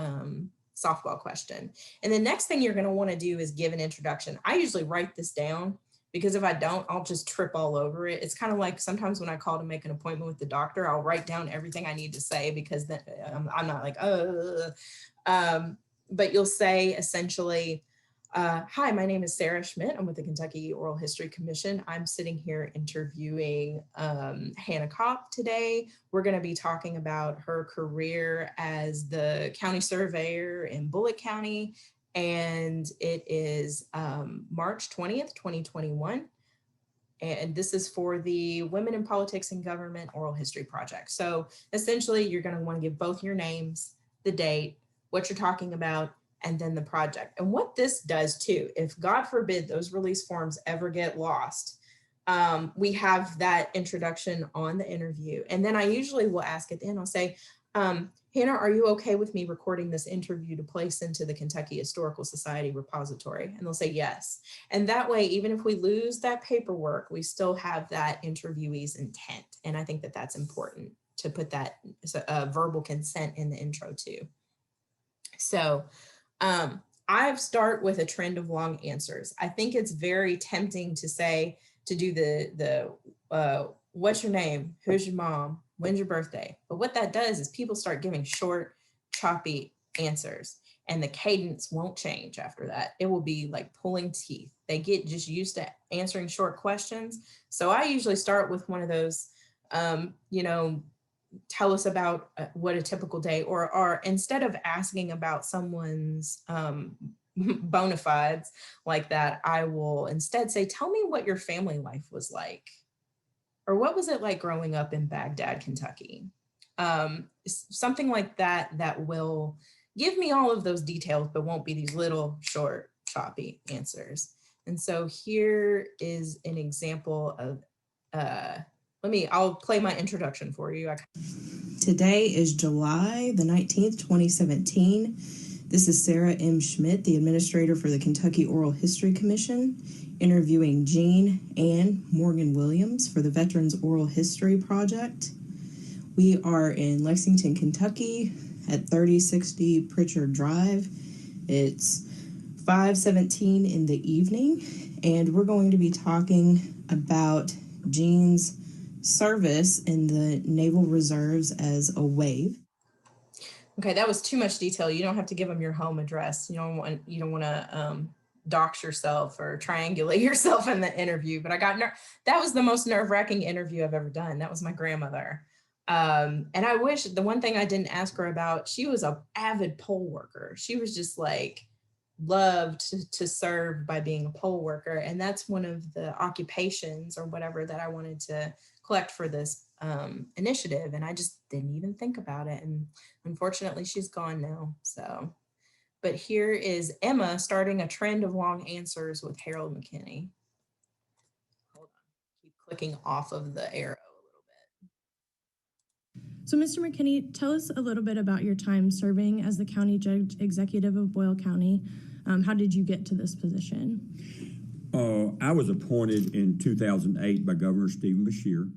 softball question. And the next thing you're going to want to do is give an introduction. I usually write this down because if I don't, I'll just trip all over it. It's kind of like sometimes when I call to make an appointment with the doctor, I'll write down everything I need to say because then I'm not like, but you'll say essentially, hi, my name is Sarah Schmitt. I'm with the Kentucky Oral History Commission. I'm sitting here interviewing Hannah Kopp today. We're going to be talking about her career as the county surveyor in Bullitt County. And it is March 20th, 2021. And this is for the Women in Politics and Government Oral History Project. So essentially, you're going to want to give both your names, the date, what you're talking about, and then the project. And what this does too, if God forbid those release forms ever get lost, we have that introduction on the interview. And then I usually will ask at the end, I'll say, Hannah, are you okay with me recording this interview to place into the Kentucky Historical Society repository? And they'll say yes. And that way, even if we lose that paperwork, we still have that interviewee's intent. And I think that that's important to put that verbal consent in the intro too. So I start with a trend of long answers. I think it's very tempting to say, to do the what's your name? Who's your mom? When's your birthday? But what that does is people start giving short, choppy answers, and the cadence won't change after that. It will be like pulling teeth. They get just used to answering short questions. So I usually start with one of those, tell us about what a typical day, or instead of asking about someone's bona fides like that, I will instead say, tell me what your family life was like. Or what was it like growing up in Baghdad, Kentucky? Something like that, that will give me all of those details, but won't be these little short, choppy answers. And so here is an example of, I'll play my introduction for you. Today is July the 19th, 2017. This is Sarah M. Schmitt, the administrator for the Kentucky Oral History Commission, interviewing Jean Ann Morgan Williams for the Veterans Oral History Project. We are in Lexington, Kentucky at 3060 Pritchard Drive. It's 5:17 in the evening, and we're going to be talking about Jean's service in the Naval Reserves as a WAVE. Okay, that was too much detail. You don't have to give them your home address. You don't want to dox yourself or triangulate yourself in the interview. But that was the most nerve-wracking interview I've ever done. That was my grandmother. And I wish, the one thing I didn't ask her about, she was an avid poll worker. She was just like, loved to serve by being a poll worker. And that's one of the occupations or whatever that I wanted to collect for this initiative. And I just didn't even think about it. And unfortunately, she's gone now. So, but here is Emma starting a trend of long answers with Harold McKinney. Hold on, keep clicking off of the arrow a little bit. So, Mr. McKinney, tell us a little bit about your time serving as the county judge executive of Boyle County. How did you get to this position? I was appointed in 2008 by Governor Stephen Beshear.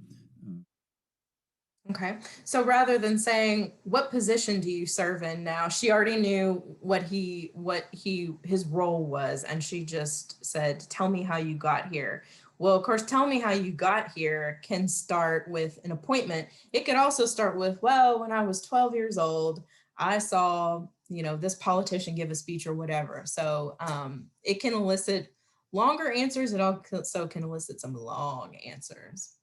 Okay, so rather than saying, what position do you serve in now? She already knew what his role was, and she just said, tell me how you got here. Well, of course, tell me how you got here can start with an appointment. It could also start with, well, when I was 12 years old, I saw, this politician give a speech or whatever. So it can elicit longer answers. It also can elicit some long answers.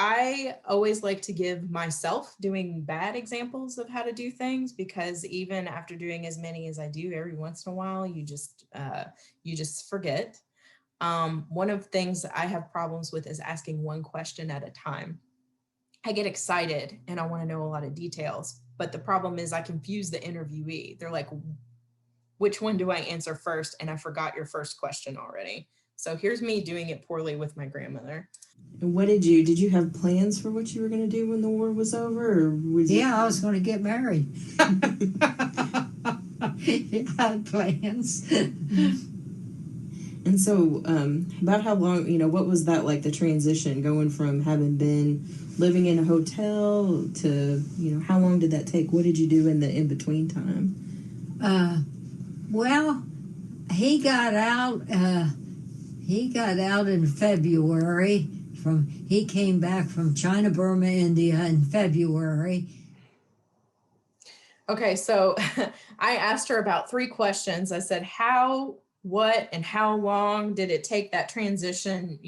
I always like to give myself doing bad examples of how to do things, because even after doing as many as I do, every once in a while, you just forget. One of the things I have problems with is asking one question at a time. I get excited and I want to know a lot of details, but the problem is I confuse the interviewee. They're like, which one do I answer first? And I forgot your first question already. So here's me doing it poorly with my grandmother. And what did you have plans for what you were going to do when the war was over? Or was I was going to get married. I had plans. And so, about how long, what was that like, the transition going from having been living in a hotel to, how long did that take? What did you do in the in between time? Well, he got out. He got out in February. He came back from China, Burma, India in February. Okay, so I asked her about 3 questions. I said, how, what, and how long did it take that transition,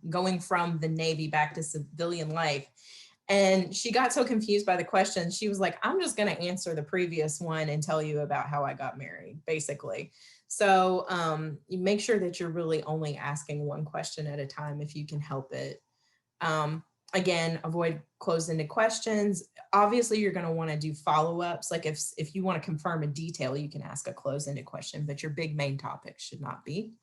going from the Navy back to civilian life? And she got so confused by the question. She was like, I'm just going to answer the previous one and tell you about how I got married, basically. So you make sure that you're really only asking one question at a time if you can help it. Again, avoid closed-ended questions. Obviously, you're going to want to do follow-ups. Like if you want to confirm a detail, you can ask a closed-ended question, but your big main topic should not be.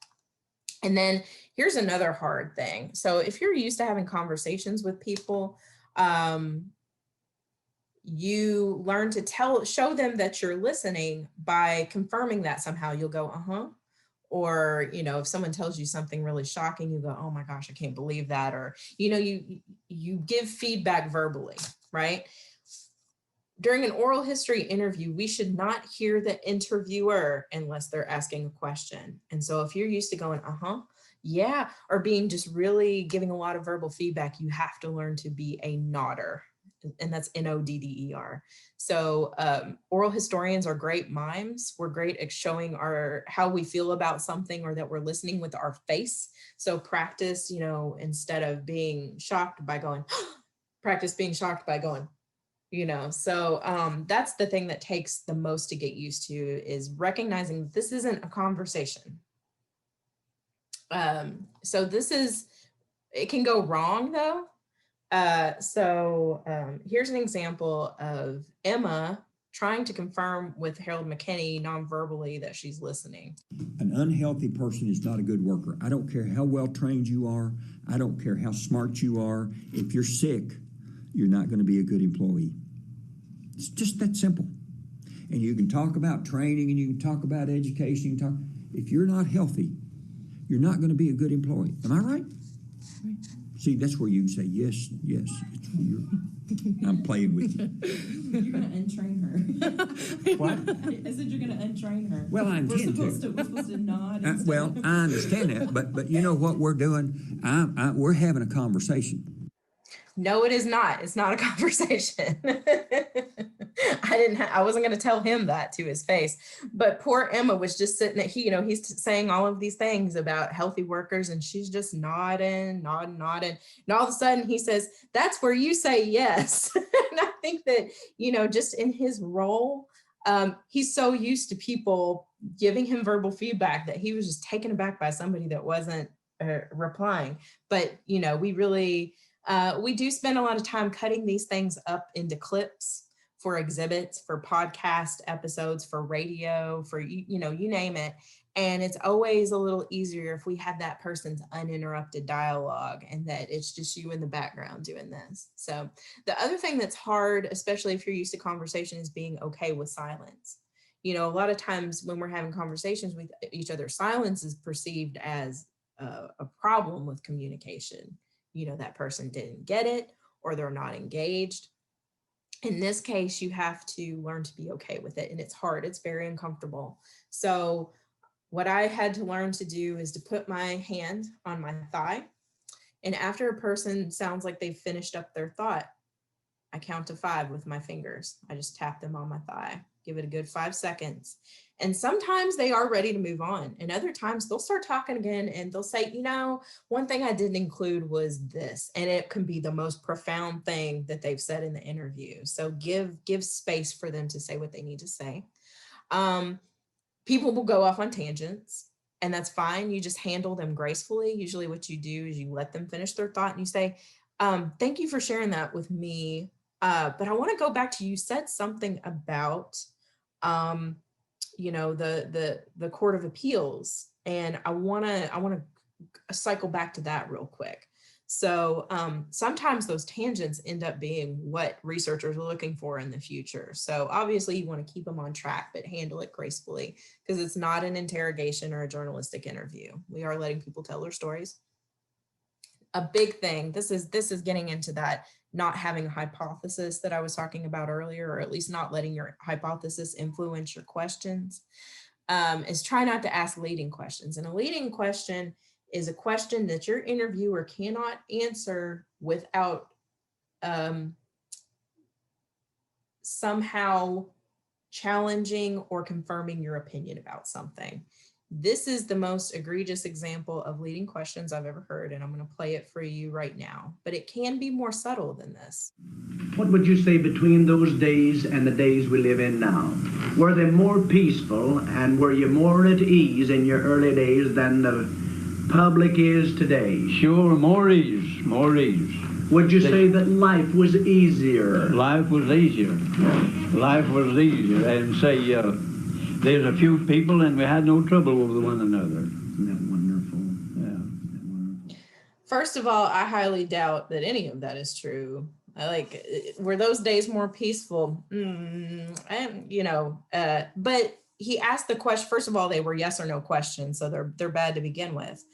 And then here's another hard thing. So if you're used to having conversations with people, you learn to show them that you're listening by confirming that somehow. You'll go, uh-huh. Or, if someone tells you something really shocking, you go, oh my gosh, I can't believe that. Or, you give feedback verbally, right? During an oral history interview, we should not hear the interviewer unless they're asking a question. And so if you're used to going, uh-huh, yeah, or being just really giving a lot of verbal feedback, you have to learn to be a nodder. And that's Nodder. So oral historians are great mimes. We're great at showing how we feel about something or that we're listening with our face. So practice, instead of being shocked by going, practice being shocked by going, So that's the thing that takes the most to get used to, is recognizing this isn't a conversation. So it can go wrong though. Here's an example of Emma trying to confirm with Harold McKinney non-verbally that she's listening. An unhealthy person is not a good worker. I don't care how well trained you are. I don't care how smart you are. If you're sick, you're not going to be a good employee. It's just that simple. And you can talk about training and you can talk about education. If you're not healthy, you're not going to be a good employee. Am I right? See, that's where you can say, yes. I'm playing with you. You're going to untrain her. What? I said you're going to untrain her. Well, I intend We're supposed to nod. Well, I understand that, but you know what we're doing? We're having a conversation. No, it is not. It's not a conversation. I wasn't going to tell him that to his face, but poor Emma was just sitting there. He's saying all of these things about healthy workers and she's just nodding. And all of a sudden he says, that's where you say yes. And I think that, just in his role, he's so used to people giving him verbal feedback that he was just taken aback by somebody that wasn't replying. But, we do spend a lot of time cutting these things up into clips for exhibits, for podcast episodes, for radio, for, you name it. And it's always a little easier if we have that person's uninterrupted dialogue and that it's just you in the background doing this. So the other thing that's hard, especially if you're used to conversation, is being okay with silence. A lot of times when we're having conversations with each other, silence is perceived as a problem with communication. That person didn't get it or they're not engaged. In this case, you have to learn to be okay with it. And it's hard. It's very uncomfortable. So what I had to learn to do is to put my hand on my thigh. And after a person sounds like they've finished up their thought, I count to 5 with my fingers. I just tap them on my thigh, give it a good 5 seconds. And sometimes they are ready to move on. And other times they'll start talking again and they'll say, one thing I didn't include was this. And it can be the most profound thing that they've said in the interview. So give space for them to say what they need to say. People will go off on tangents and that's fine. You just handle them gracefully. Usually what you do is you let them finish their thought and you say, thank you for sharing that with me. But I want to go back to, you said something about, the Court of Appeals. And I want to cycle back to that real quick. So sometimes those tangents end up being what researchers are looking for in the future. So obviously you want to keep them on track, but handle it gracefully, because it's not an interrogation or a journalistic interview. We are letting people tell their stories. A big thing, this is getting into that not having a hypothesis that I was talking about earlier, or at least not letting your hypothesis influence your questions, is try not to ask leading questions. And a leading question is a question that your interviewer cannot answer without somehow challenging or confirming your opinion about something. This is the most egregious example of leading questions I've ever heard, and I'm going to play it for you right now, but it can be more subtle than this. What would you say between those days and the days we live in now? Were they more peaceful, and were you more at ease in your early days than the public is today? Sure, more ease, more ease. Would you say that life was easier? Life was easier. Life was easier. And say, there's a few people and we had no trouble with one another. Isn't that wonderful? Yeah. First of all, I highly doubt that any of that is true. Were those days more peaceful? But he asked the question. First of all, they were yes or no questions, so they're bad to begin with.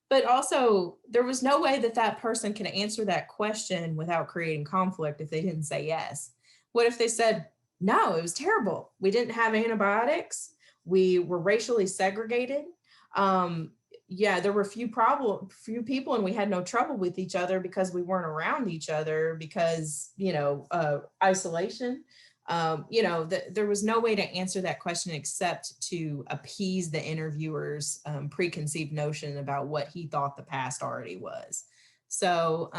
But also, there was no way that person can answer that question without creating conflict if they didn't say yes. What if they said, no, it was terrible. We didn't have antibiotics. We were racially segregated. There were few people, and we had no trouble with each other because we weren't around each other because, isolation. There was no way to answer that question except to appease the interviewer's preconceived notion about what he thought the past already was. So,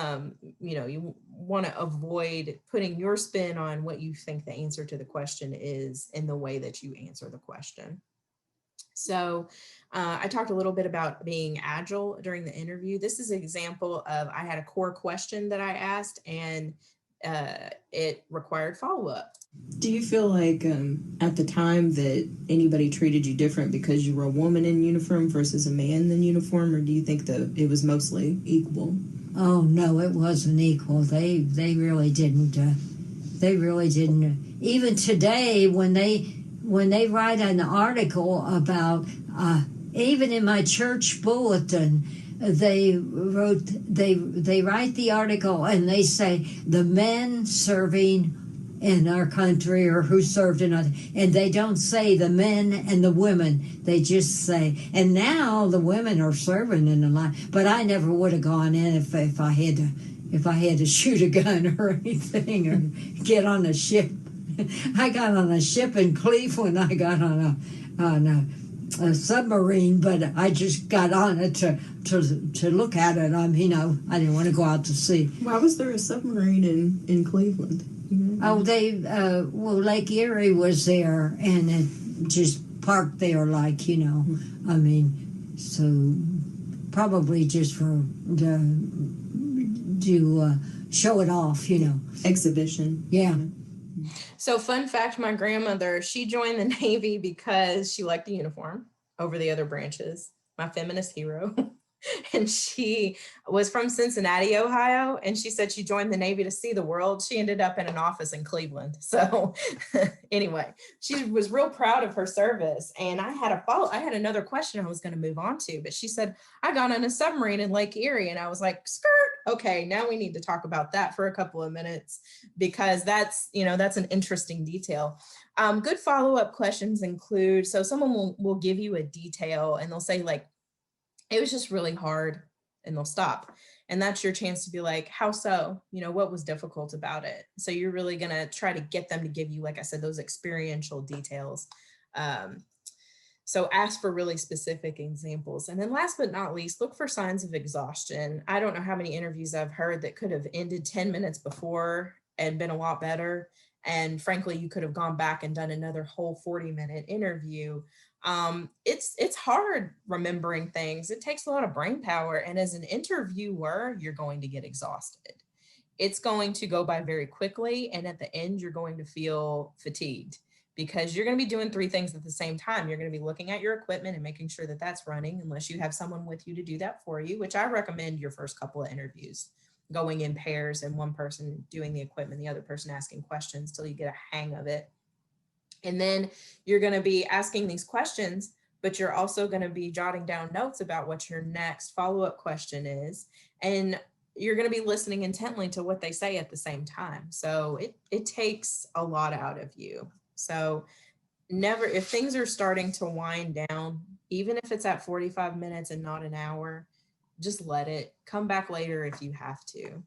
you want to avoid putting your spin on what you think the answer to the question is in the way that you answer the question. So I talked a little bit about being agile during the interview. This is an example of, I had a core question that I asked, and it required follow-up. Do you feel like at the time that anybody treated you different because you were a woman in uniform versus a man in uniform, or do you think that it was mostly equal? Oh no, it wasn't equal. They really didn't. They really didn't. Even today, when they write an article about, even in my church bulletin, they write the article and they say the men serving in our country or who served in other, and they don't say the men and the women. They just say, and now the women are serving in the line. But I never would have gone in if I had to shoot a gun or anything or get on a ship. I got on a ship in Cleveland. I got on a submarine, but I just got on it to look at it. I didn't want to go out to sea. Why was there a submarine in Cleveland? Oh, Lake Erie was there, and it just parked there, so probably just to show it off, Exhibition. Yeah. So fun fact, my grandmother, she joined the Navy because she liked the uniform over the other branches, my feminist hero. And she was from Cincinnati, Ohio, and she said she joined the Navy to see the world. She ended up in an office in Cleveland. So anyway, she was real proud of her service. And I had another question I was going to move on to, but she said, I got on a submarine in Lake Erie. And I was like, skirt. Okay, now we need to talk about that for a couple of minutes, because that's an interesting detail. Good follow-up questions include, so someone will give you a detail and they'll say it was just really hard, and they'll stop. And that's your chance to be like, how so? What was difficult about it? So you're really going to try to get them to give you, like I said, those experiential details. So ask for really specific examples. And then last but not least, look for signs of exhaustion. I don't know how many interviews I've heard that could have ended 10 minutes before and been a lot better. And frankly, you could have gone back and done another whole 40-minute interview. It's hard remembering things. It takes a lot of brain power. And as an interviewer, you're going to get exhausted. It's going to go by very quickly. And at the end, you're going to feel fatigued because you're going to be doing 3 things at the same time. You're going to be looking at your equipment and making sure that that's running, unless you have someone with you to do that for you, which I recommend your first couple of interviews going in pairs and one person doing the equipment, the other person asking questions till you get a hang of it. And then you're going to be asking these questions, but you're also going to be jotting down notes about what your next follow-up question is. And you're going to be listening intently to what they say at the same time. So it takes a lot out of you. So never, if things are starting to wind down, even if it's at 45 minutes and not an hour, just let it come back later if you have to.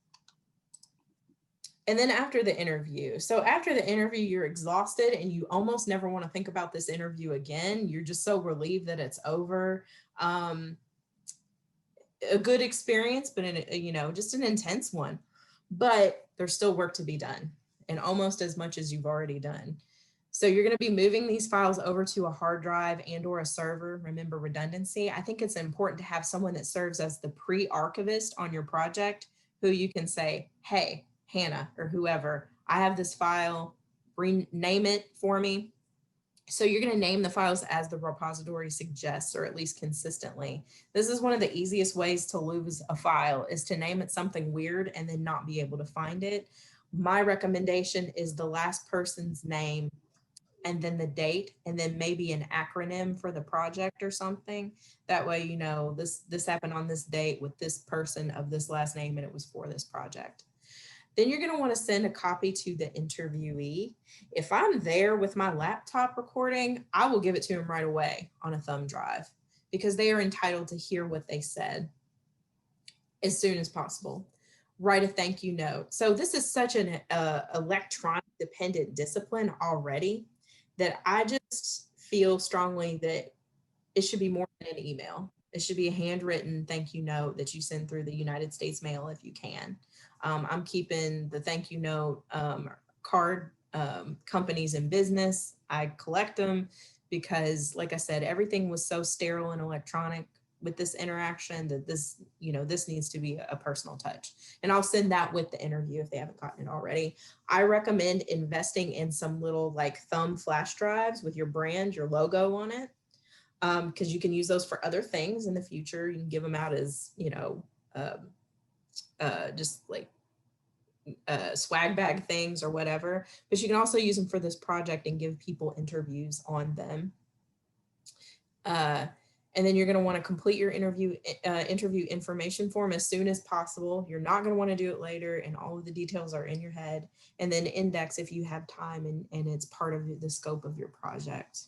And then after the interview, so after the interview, you're exhausted and you almost never want to think about this interview again. You're just so relieved that it's over. A good experience, but just an intense one. But there's still work to be done, and almost as much as you've already done. So you're going to be moving these files over to a hard drive and or a server. Remember redundancy. I think it's important to have someone that serves as the pre-archivist on your project, who you can say, hey, Hannah or whoever, I have this file, rename it for me. So you're going to name the files as the repository suggests, or at least consistently. This is one of the easiest ways to lose a file, is to name it something weird and then not be able to find it. My recommendation is the last person's name and then the date, and then maybe an acronym for the project or something. That way, you know, this happened on this date with this person of this last name, and it was for this project. Then you're going to want to send a copy to the interviewee. If I'm there with my laptop recording, I will give it to them right away on a thumb drive, because they are entitled to hear what they said as soon as possible. Write a thank you note. So this is such an electronic dependent discipline already that I just feel strongly that it should be more than an email. It should be a handwritten thank you note that you send through the United States mail if you can. I'm keeping the thank you note card companies in business. I collect them because, like I said, everything was so sterile and electronic with this interaction that this needs to be a personal touch. And I'll send that with the interview if they haven't gotten it already. I recommend investing in some little like thumb flash drives with your brand, your logo on it, because you can use those for other things in the future. You can give them out as, just like swag bag things or whatever, but you can also use them for this project and give people interviews on them. And then you're going to want to complete your interview information form as soon as possible. You're not going to want to do it later, and all of the details are in your head. And then index if you have time and it's part of the scope of your project.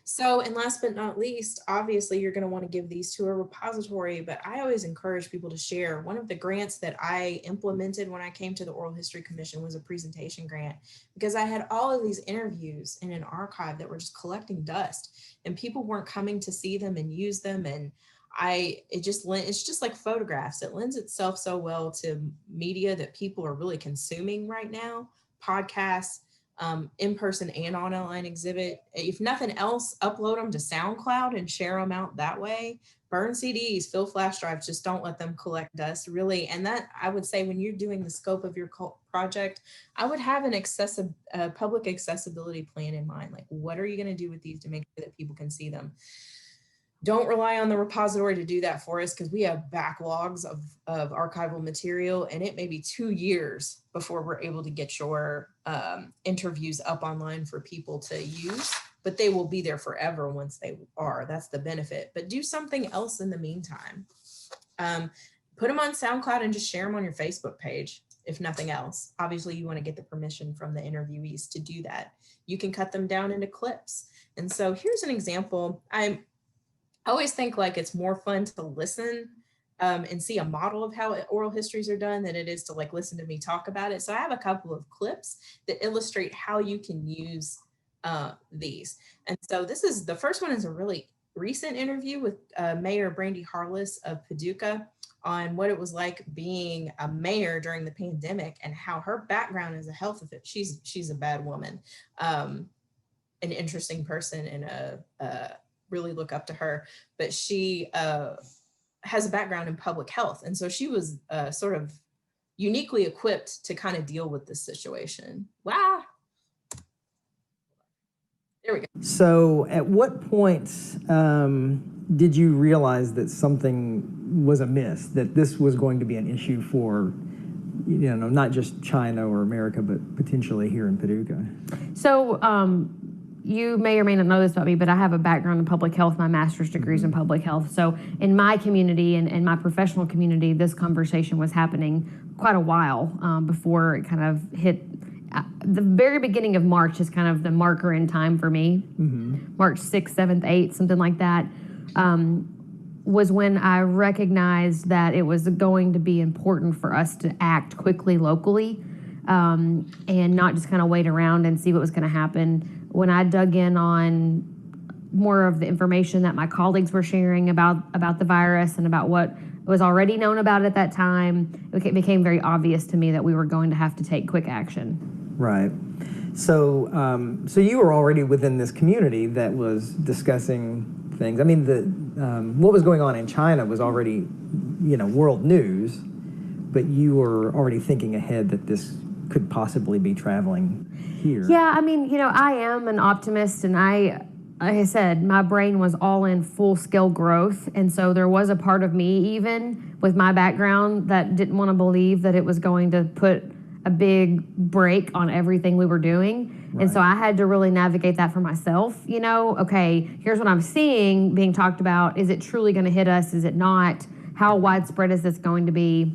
So, and last but not least, obviously you're going to want to give these to a repository, but I always encourage people to share. One of the grants that I implemented when I came to the Oral History Commission was a presentation grant, because I had all of these interviews in an archive that were just collecting dust, and people weren't coming to see them and use them. And it's just like photographs. It lends itself so well to media that people are really consuming right now, podcasts, in-person and online exhibit. If nothing else, upload them to SoundCloud and share them out that way. Burn CDs, fill flash drives, just don't let them collect dust, really. And that, I would say, when you're doing the scope of your project, I would have an public accessibility plan in mind. Like, what are you going to do with these to make sure that people can see them? Don't rely on the repository to do that for us, because we have backlogs of archival material, and it may be 2 years before we're able to get your interviews up online for people to use, but they will be there forever once they are. That's the benefit. But do something else in the meantime. Put them on SoundCloud and just share them on your Facebook page, if nothing else. Obviously, you want to get the permission from the interviewees to do that. You can cut them down into clips. And so here's an example. I always think like it's more fun to listen and see a model of how oral histories are done than it is to like listen to me talk about it. So I have a couple of clips that illustrate how you can use these. And so the first one is a really recent interview with Mayor Brandy Harless of Paducah on what it was like being a mayor during the pandemic, and how her background as a health official, she's a bad woman, an interesting person, and really look up to her, but she has a background in public health. And so she was sort of, uniquely equipped to kind of deal with this situation. Wow. There we go. So at what point did you realize that something was amiss, that this was going to be an issue for, you know, not just China or America, but potentially here in Paducah? So you may or may not know this about me, but I have a background in public health. My master's degree is in public health. So in my community and my professional community, this conversation was happening quite a while before it kind of hit. The very beginning of March is kind of the marker in time for me. March 6th, 7th, 8th, something like that, was when I recognized that it was going to be important for us to act quickly locally and not just kind of wait around and see what was going to happen. When I dug in on more of the information that my colleagues were sharing about the virus and about what was already known about it at that time, it became very obvious to me that we were going to have to take quick action. Right. So, so you were already within this community that was discussing things. I mean, what was going on in China was already, you know, world news, but you were already thinking ahead that this could possibly be traveling here. Yeah, I mean, you know, I am an optimist, and like I said, my brain was all in full-scale growth, and so there was a part of me, even with my background, that didn't want to believe that it was going to put a big break on everything we were doing. Right. And so I had to really navigate that for myself. You know, okay, here's what I'm seeing being talked about. Is it truly going to hit us? Is it not? How widespread is this going to be?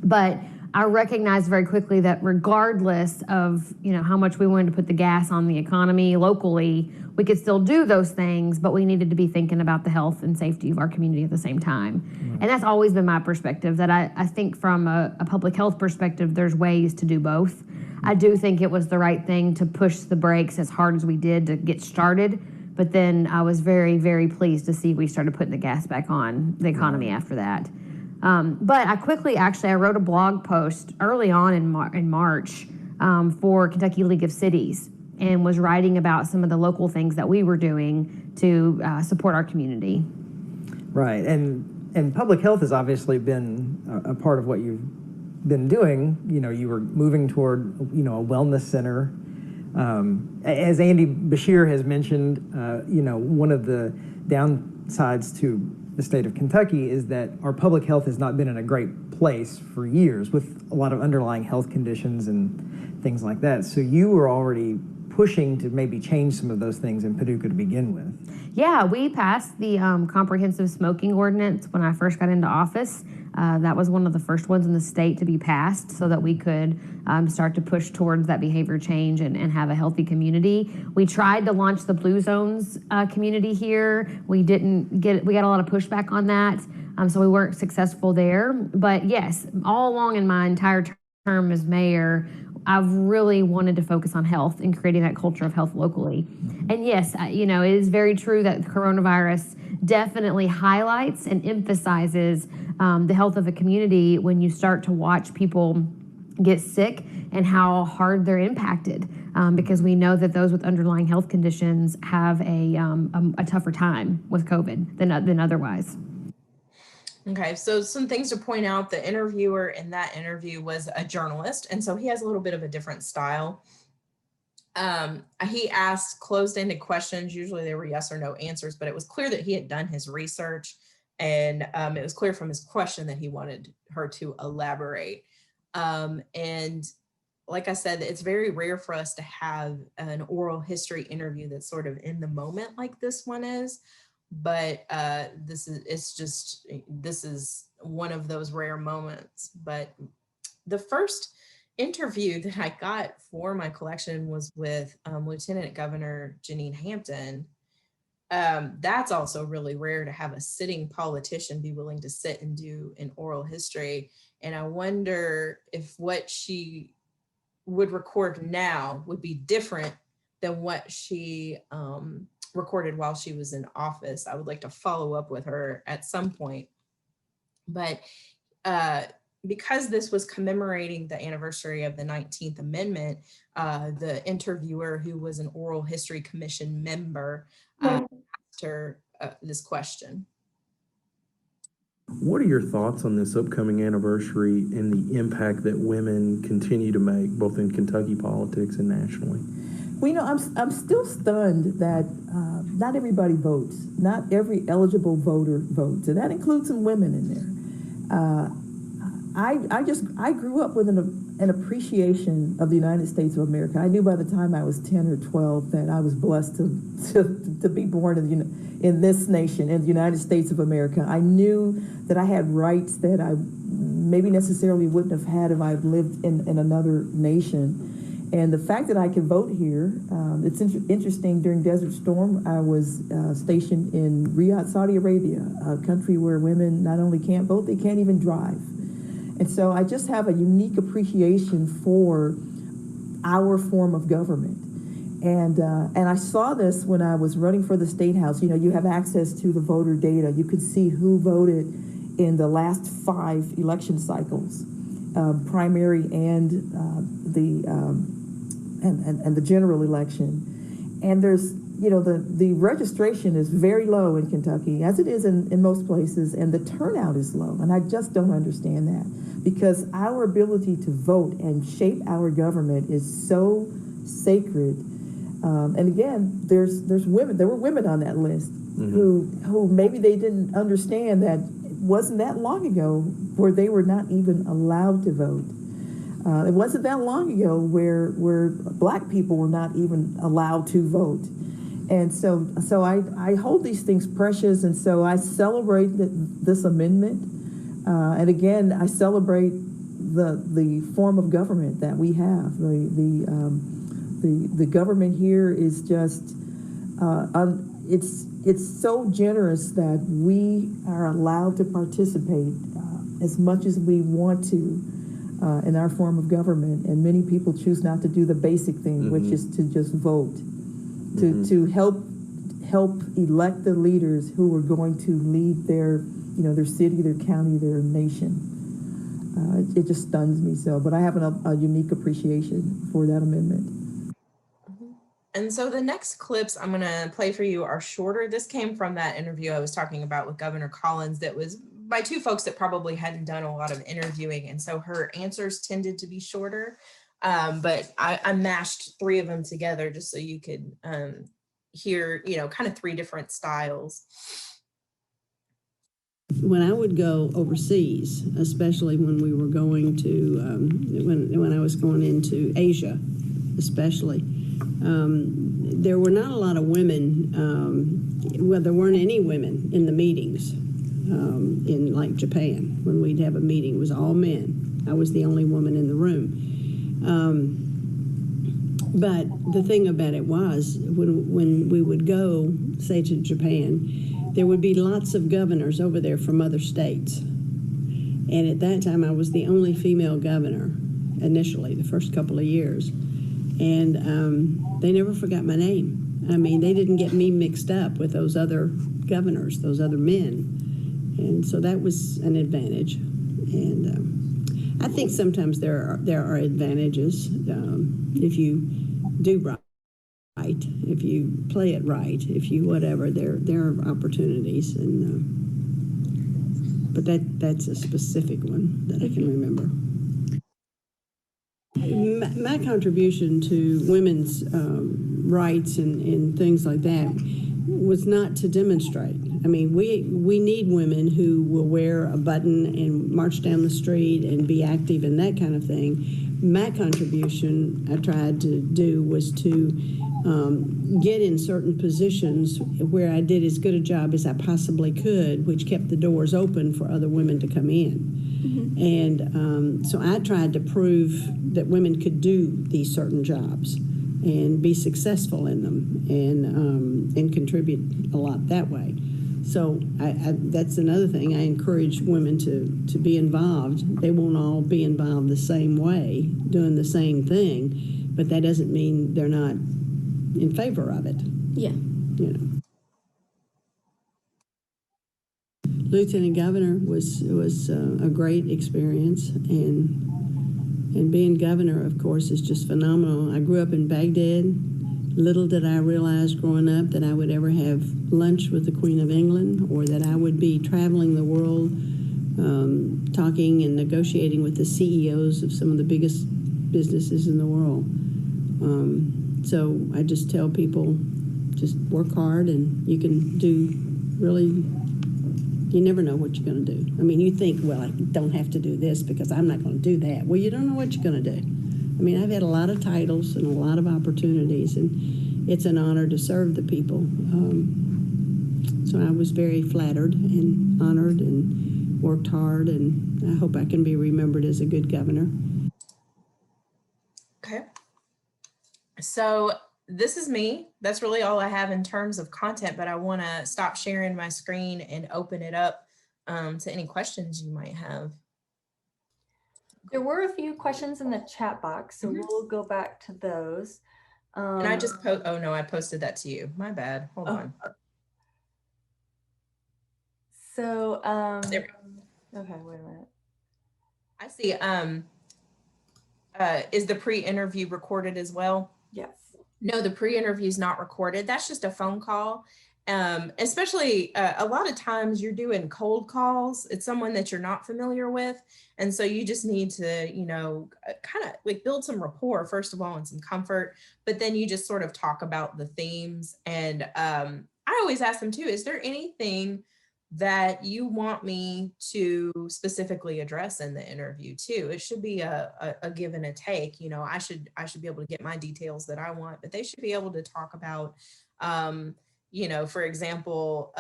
But I recognized very quickly that regardless of, you know, how much we wanted to put the gas on the economy locally, we could still do those things, but we needed to be thinking about the health and safety of our community at the same time. Right. And that's always been my perspective, that I think from a public health perspective, there's ways to do both. I do think it was the right thing to push the brakes as hard as we did to get started, but then I was very, very pleased to see we started putting the gas back on the economy after that. But I quickly, actually, I wrote a blog post early on in March for Kentucky League of Cities, and was writing about some of the local things that we were doing to support our community. Right, and public health has obviously been a part of what you've been doing. You know, you were moving toward, you know, a wellness center. As Andy Bashir has mentioned, you know, one of the downsides to the state of Kentucky is that our public health has not been in a great place for years, with a lot of underlying health conditions and things like that. So you were already pushing to maybe change some of those things in Paducah to begin with. Yeah, we passed the comprehensive smoking ordinance when I first got into office. That was one of the first ones in the state to be passed so that we could start to push towards that behavior change and have a healthy community. We tried to launch the Blue Zones community here. We got a lot of pushback on that, so we weren't successful there. But yes, all along in my entire term as mayor, I've really wanted to focus on health and creating that culture of health locally. And yes, you know, it is very true that coronavirus definitely highlights and emphasizes the health of a community when you start to watch people get sick and how hard they're impacted, because we know that those with underlying health conditions have a tougher time with COVID than otherwise. Okay, so some things to point out. The interviewer in that interview was a journalist, and so he has a little bit of a different style. He asked closed-ended questions. Usually they were yes or no answers, but it was clear that he had done his research, and it was clear from his question that he wanted her to elaborate. And like I said, it's very rare for us to have an oral history interview that's sort of in the moment like this one is. But this is one of those rare moments. But the first interview that I got for my collection was with Lieutenant Governor Janine Hampton. That's also really rare to have a sitting politician be willing to sit and do an oral history. And I wonder if what she would record now would be different than what she recorded while she was in office. I would like to follow up with her at some point. But because this was commemorating the anniversary of the 19th Amendment, the interviewer, who was an Oral History Commission member, asked her this question. What are your thoughts on this upcoming anniversary and the impact that women continue to make, both in Kentucky politics and nationally? Well, you know, I'm still stunned that not everybody votes. Not every eligible voter votes, and that includes some women in there. I grew up with an appreciation of the United States of America. I knew by the time I was 10 or 12 that I was blessed to be born in this nation, in the United States of America. I knew that I had rights that I maybe necessarily wouldn't have had if I lived in another nation. And the fact that I can vote here, it's interesting. During Desert Storm, I was stationed in Riyadh, Saudi Arabia, a country where women not only can't vote, they can't even drive. And so I just have a unique appreciation for our form of government. And I saw this when I was running for the State House. You know, you have access to the voter data. You could see who voted in the last 5 election cycles, primary and the general election. And there's, you know, the registration is very low in Kentucky, as it is in most places, and the turnout is low. And I just don't understand that, because our ability to vote and shape our government is so sacred. And again, there's women. There were women on that list who maybe they didn't understand that it wasn't that long ago where they were not even allowed to vote. It wasn't that long ago where Black people were not even allowed to vote. And so I hold these things precious, and so I celebrate this amendment. And again, I celebrate the form of government that we have. The government here is just it's so generous that we are allowed to participate as much as we want to in our form of government. And many people choose not to do the basic thing, which is to just vote, to help elect the leaders who are going to lead their city, their county, their nation. It just stuns me so, but I have a unique appreciation for that amendment. And so the next clips I'm going to play for you are shorter. This came from that interview I was talking about with Governor Collins that was by 2 folks that probably hadn't done a lot of interviewing. And so her answers tended to be shorter, but I mashed 3 of them together just so you could hear, kind of 3 different styles. When I would go overseas, especially when we were going to, when I was going into Asia, especially, there were not a lot of women, there weren't any women in the meetings in like Japan. When we'd have a meeting, it was all men. I was the only woman in the room. But the thing about it was, when we would go, say, to Japan, there would be lots of governors over there from other states. And at that time, I was the only female governor initially, the first couple of years. And they never forgot my name. I mean, they didn't get me mixed up with those other governors, those other men. And so that was an advantage. And I think sometimes there are advantages if you do right, if you play it right, if you whatever. There are opportunities, and but that's a specific one that I can remember. My contribution to women's rights and things like that was not to demonstrate. I mean, we need women who will wear a button and march down the street and be active and that kind of thing. My contribution I tried to do was to get in certain positions where I did as good a job as I possibly could, which kept the doors open for other women to come in. And so I tried to prove that women could do these certain jobs and be successful in them and contribute a lot that way. So that's another thing. I encourage women to be involved. They won't all be involved the same way, doing the same thing, but that doesn't mean they're not in favor of it. Yeah. Lieutenant Governor was a great experience, and being governor, of course, is just phenomenal. I grew up in Baghdad. Little did I realize growing up that I would ever have lunch with the Queen of England, or that I would be traveling the world talking and negotiating with the CEOs of some of the biggest businesses in the world. So I just tell people, just work hard, and you can do really, you never know what you're going to do. I mean, you think, well, I don't have to do this because I'm not going to do that. Well, you don't know what you're going to do. I mean, I've had a lot of titles and a lot of opportunities, and it's an honor to serve the people. So I was very flattered and honored and worked hard, and I hope I can be remembered as a good governor. Okay. So this is me. That's really all I have in terms of content, but I want to stop sharing my screen and open it up to any questions you might have. There were a few questions in the chat box, so we'll go back to those. And I just oh no, I posted that to you. My bad. Hold on. So, there we go. Okay, wait a minute. I see. Is the pre-interview recorded as well? Yes. No, the pre-interview is not recorded. That's just a phone call. Especially a lot of times you're doing cold calls. It's someone that you're not familiar with. And so you just need to, you know, kind of like build some rapport, first of all, and some comfort, but then you just sort of talk about the themes. And I always ask them too, is there anything that you want me to specifically address in the interview too? It should be a give and a take. You know, I should be able to get my details that I want, but they should be able to talk about, you know, for example,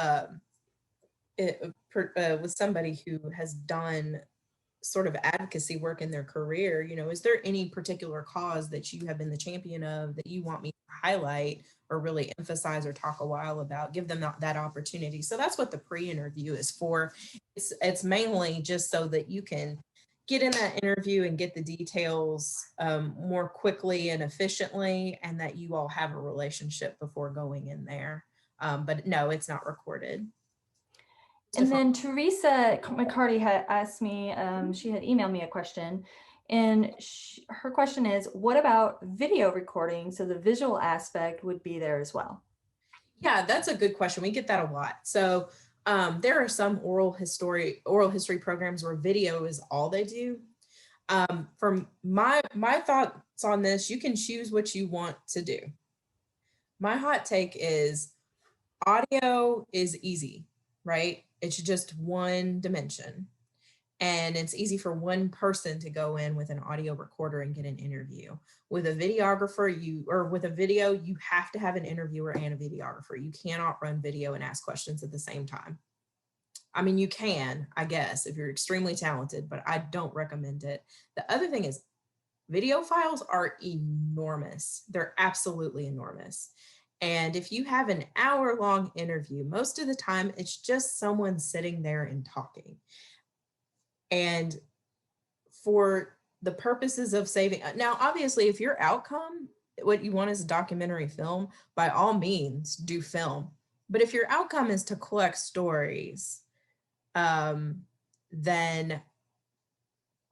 with somebody who has done sort of advocacy work in their career, you know, is there any particular cause that you have been the champion of that you want me to highlight or really emphasize or talk a while about? Give them that opportunity. So that's what the pre-interview is for. It's mainly just so that you can get in that interview and get the details more quickly and efficiently, and that you all have a relationship before going in there. But no, it's not recorded. And then Teresa McCarty had asked me, she had emailed me a question, and her question is, what about video recording? So the visual aspect would be there as well. Yeah, that's a good question. We get that a lot. So there are some oral history programs where video is all they do. From my thoughts on this, you can choose what you want to do. My hot take is audio is easy, right? It's just one dimension. And it's easy for one person to go in with an audio recorder and get an interview. With a videographer, with a video, you have to have an interviewer and a videographer. You cannot run video and ask questions at the same time. I mean, you can, I guess, if you're extremely talented, but I don't recommend it. The other thing is video files are enormous. They're absolutely enormous. And if you have an hour-long interview, most of the time it's just someone sitting there and talking. And for the purposes of saving, now obviously if your outcome, what you want is a documentary film, by all means do film. But if your outcome is to collect stories, then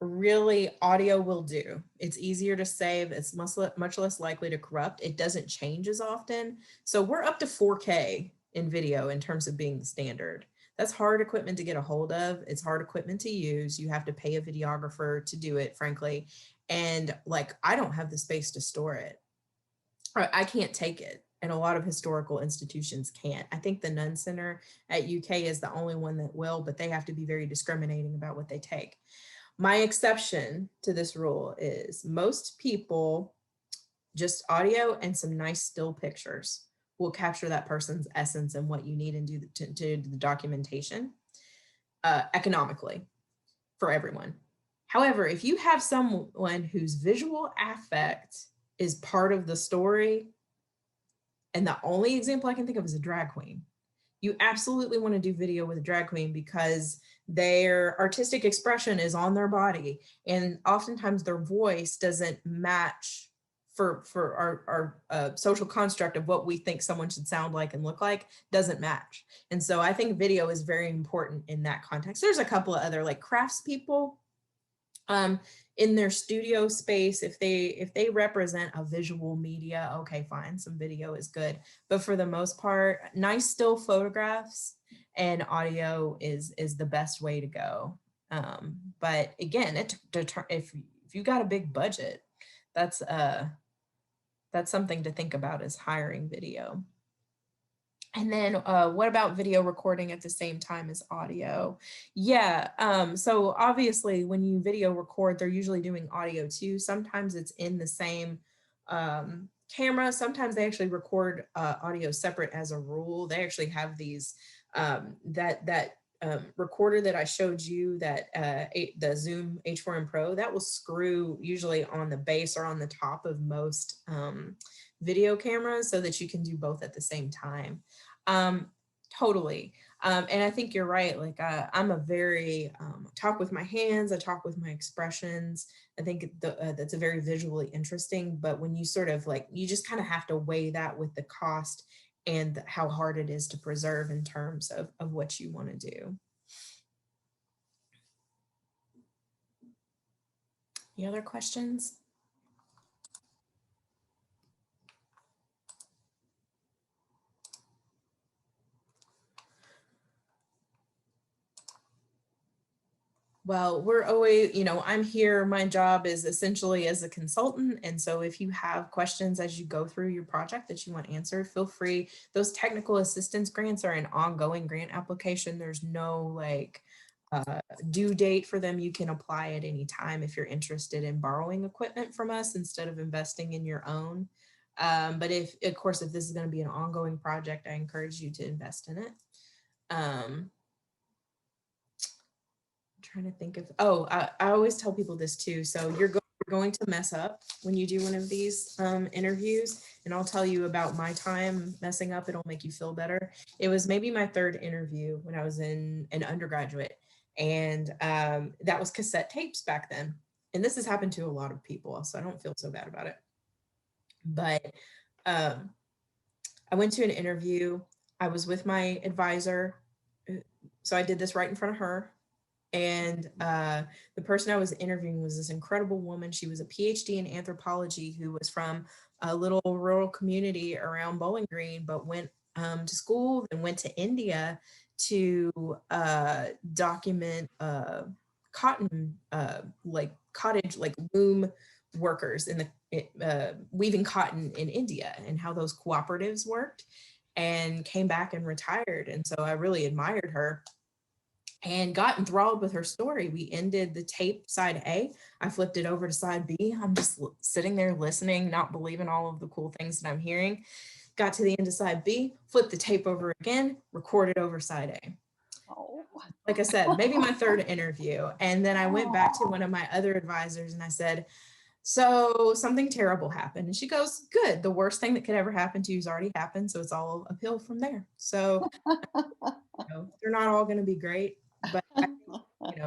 really audio will do. It's easier to save. It's much less likely to corrupt. It doesn't change as often. So we're up to 4K in video in terms of being the standard. That's hard equipment to get a hold of. It's hard equipment to use. You have to pay a videographer to do it, frankly. And like, I don't have the space to store it. I can't take it. And a lot of historical institutions can't. I think the Nunn Center at UK is the only one that will, but they have to be very discriminating about what they take. My exception to this rule is most people, just audio and some nice still pictures will capture that person's essence and what you need and do the documentation economically for everyone. However, if you have someone whose visual affect is part of the story, and the only example I can think of is a drag queen, you absolutely want to do video with a drag queen because their artistic expression is on their body, and oftentimes their voice doesn't match for our social construct of what we think someone should sound like and look like, doesn't match. And so I think video is very important in that context. There's a couple of other like craftspeople in their studio space, if they represent a visual media, okay, fine, some video is good. But for the most part, nice still photographs and audio is the best way to go. But again, if you got a big budget, that's something to think about, is hiring video. And then what about video recording at the same time as audio? Yeah, so obviously when you video record, they're usually doing audio too. Sometimes it's in the same camera. Sometimes they actually record audio separate as a rule. They actually have these, that recorder that I showed you, that the Zoom H4n Pro, that will screw usually on the base or on the top of most video cameras, so that you can do both at the same time. Totally. And I think you're right. Like I'm a very talk with my hands, I talk with my expressions. I think that's a very visually interesting, but when you sort of like, you just kind of have to weigh that with the cost and how hard it is to preserve in terms of what you want to do. Any other questions? Well, we're always, I'm here, my job is essentially as a consultant. And so if you have questions as you go through your project that you want answered, feel free. Those technical assistance grants are an ongoing grant application. There's no due date for them. You can apply at any time if you're interested in borrowing equipment from us instead of investing in your own. But if this is going to be an ongoing project, I encourage you to invest in it. Trying to think of, I always tell people this too. So you're going to mess up when you do one of these interviews, and I'll tell you about my time messing up. It'll make you feel better. It was maybe my third interview when I was in an undergraduate, and that was cassette tapes back then. And this has happened to a lot of people, so I don't feel so bad about it. But I went to an interview. I was with my advisor. So I did this right in front of her. And the person I was interviewing was this incredible woman. She was a PhD in anthropology who was from a little rural community around Bowling Green, but went to school and went to India to document cotton, cottage, loom workers in the weaving cotton in India, and how those cooperatives worked, and came back and retired. And so I really admired her and got enthralled with her story. We ended the tape side A. I flipped it over to side B. I'm just sitting there listening, not believing all of the cool things that I'm hearing. Got to the end of side B, flipped the tape over again, recorded over side A. Oh. Like I said, maybe my third interview. And then I went back to one of my other advisors and I said, so something terrible happened. And she goes, good, the worst thing that could ever happen to you has already happened. So it's all uphill from there. So they're not all going to be great. But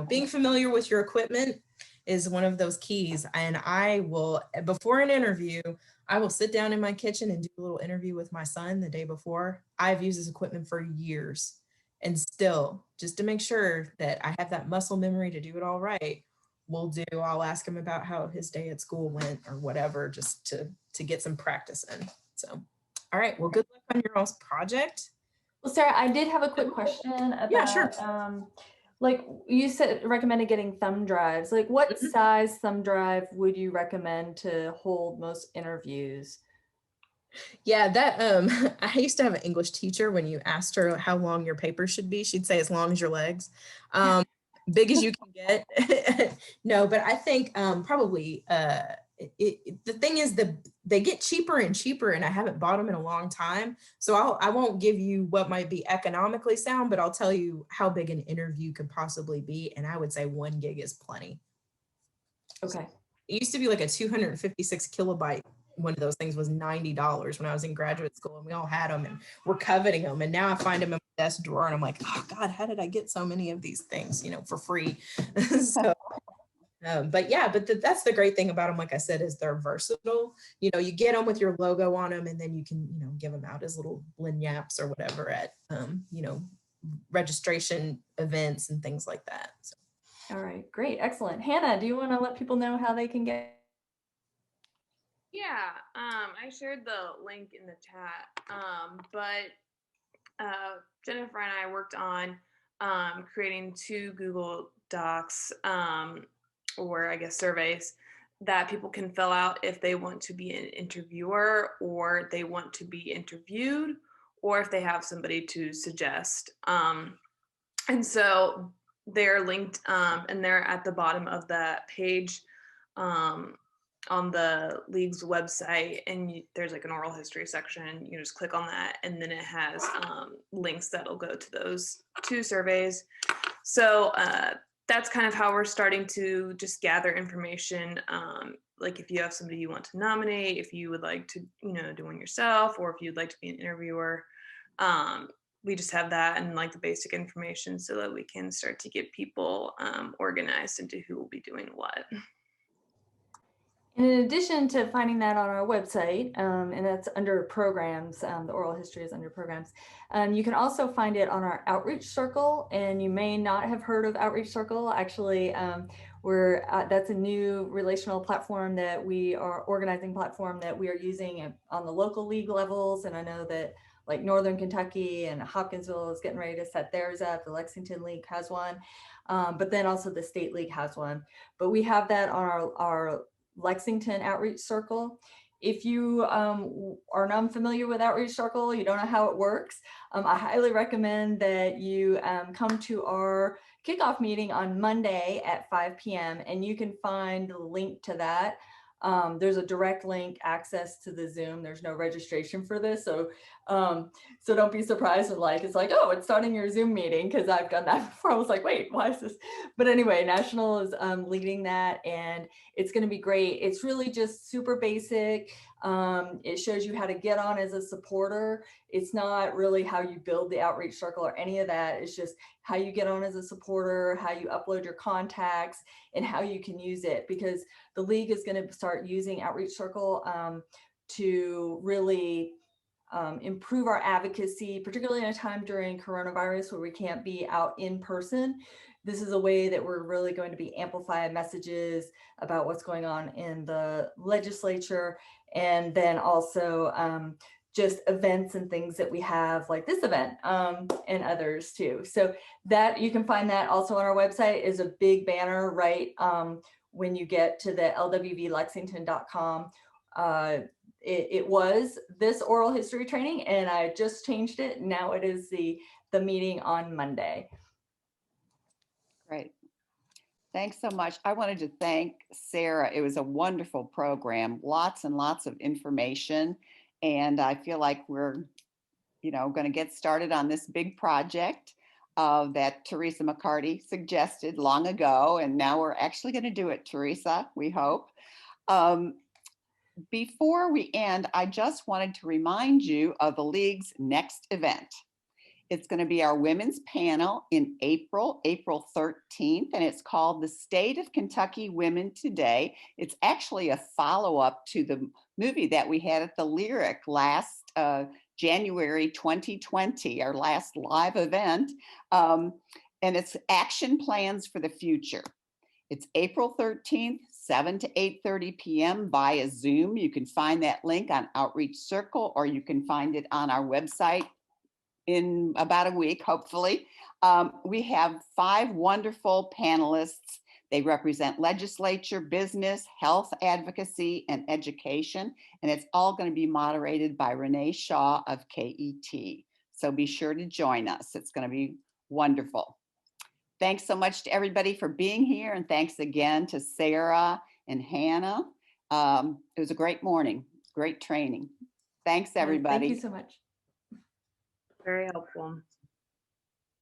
being familiar with your equipment is one of those keys. And I will, before an interview, I will sit down in my kitchen and do a little interview with my son the day before. I've used this equipment for years, and still, just to make sure that I have that muscle memory to do it all right, I'll ask him about how his day at school went or whatever, just to get some practice in. So, all right, well, good luck on your all's project. Well, Sarah, I did have a quick question about, yeah, sure. Like you said, recommended getting thumb drives. Like what size thumb drive would you recommend to hold most interviews? Yeah, that I used to have an English teacher. When you asked her how long your paper should be, she'd say as long as your legs, big as you can get. No, but I think probably the thing is they get cheaper and cheaper, and I haven't bought them in a long time. So I won't give you what might be economically sound, but I'll tell you how big an interview could possibly be. And I would say 1 gig is plenty. Okay. It used to be like a 256 kilobyte. One of those things was $90 when I was in graduate school, and we all had them and we're coveting them. And now I find them in my desk drawer and I'm like, oh God, how did I get so many of these things, for free? So, but yeah, that's the great thing about them. Like I said, is they're versatile. You get them with your logo on them, and then you can, give them out as little lagniappes or whatever at, registration events and things like that. So. All right, great, excellent. Hannah, do you want to let people know how they can get? Yeah, I shared the link in the chat, but Jennifer and I worked on creating 2 Google Docs, or I guess surveys that people can fill out if they want to be an interviewer or they want to be interviewed, or if they have somebody to suggest. And so they're linked, and they're at the bottom of that page on the league's website, and there's like an oral history section. You just click on that, and then it has links that'll go to those 2 surveys. So that's kind of how we're starting to just gather information. Like if you have somebody you want to nominate, if you would like to, do one yourself, or if you'd like to be an interviewer, we just have that and like the basic information so that we can start to get people organized into who will be doing what. In addition to finding that on our website, and that's under programs, the oral history is under programs, you can also find it on our outreach circle. And you may not have heard of Outreach Circle. Actually, that's a new relational platform that we are organizing platform that we are using on the local league levels. And I know that like Northern Kentucky and Hopkinsville is getting ready to set theirs up. The Lexington League has one, but then also the State League has one. But we have that on our Lexington Outreach Circle. If you are unfamiliar with Outreach Circle, you don't know how it works, I highly recommend that you come to our kickoff meeting on Monday at 5 p.m. and you can find the link to that. There's a direct link access to the Zoom. There's no registration for this. So don't be surprised when it's like, oh, it's starting your Zoom meeting, because I've done that before. I was like, wait, why is this? But anyway, National is leading that, and it's going to be great. It's really just super basic. It shows you how to get on as a supporter. It's not really how you build the outreach circle or any of that. It's just how you get on as a supporter, how you upload your contacts, and how you can use it, because the league is going to start using Outreach Circle to really improve our advocacy, particularly in a time during coronavirus where we can't be out in person. This is a way that we're really going to be amplifying messages about what's going on in the legislature, and then also just events and things that we have, like this event and others too. So that you can find that also on our website is a big banner, right? When you get to the LWVLexington.com. It was this oral history training, and I just changed it. Now it is the meeting on Monday. Great. Thanks so much. I wanted to thank Sarah. It was a wonderful program, lots and lots of information. And I feel like we're, going to get started on this big project that Teresa McCarty suggested long ago. And now we're actually going to do it, Teresa, we hope. Before we end, I just wanted to remind you of the League's next event. It's going to be our women's panel in April 13th, and it's called The State of Kentucky Women Today. It's actually a follow-up to the movie that we had at the Lyric last January 2020, our last live event, and it's action plans for the future. It's April 13th, 7 to 8:30 p.m. via Zoom. You can find that link on Outreach Circle, or you can find it on our website in about a week, hopefully. We have 5 wonderful panelists. They represent legislature, business, health advocacy, and education. And it's all going to be moderated by Renee Shaw of KET. So be sure to join us. It's going to be wonderful. Thanks so much to everybody for being here. And thanks again to Sarah and Hannah. It was a great morning, great training. Thanks, everybody. Thank you so much. Very helpful.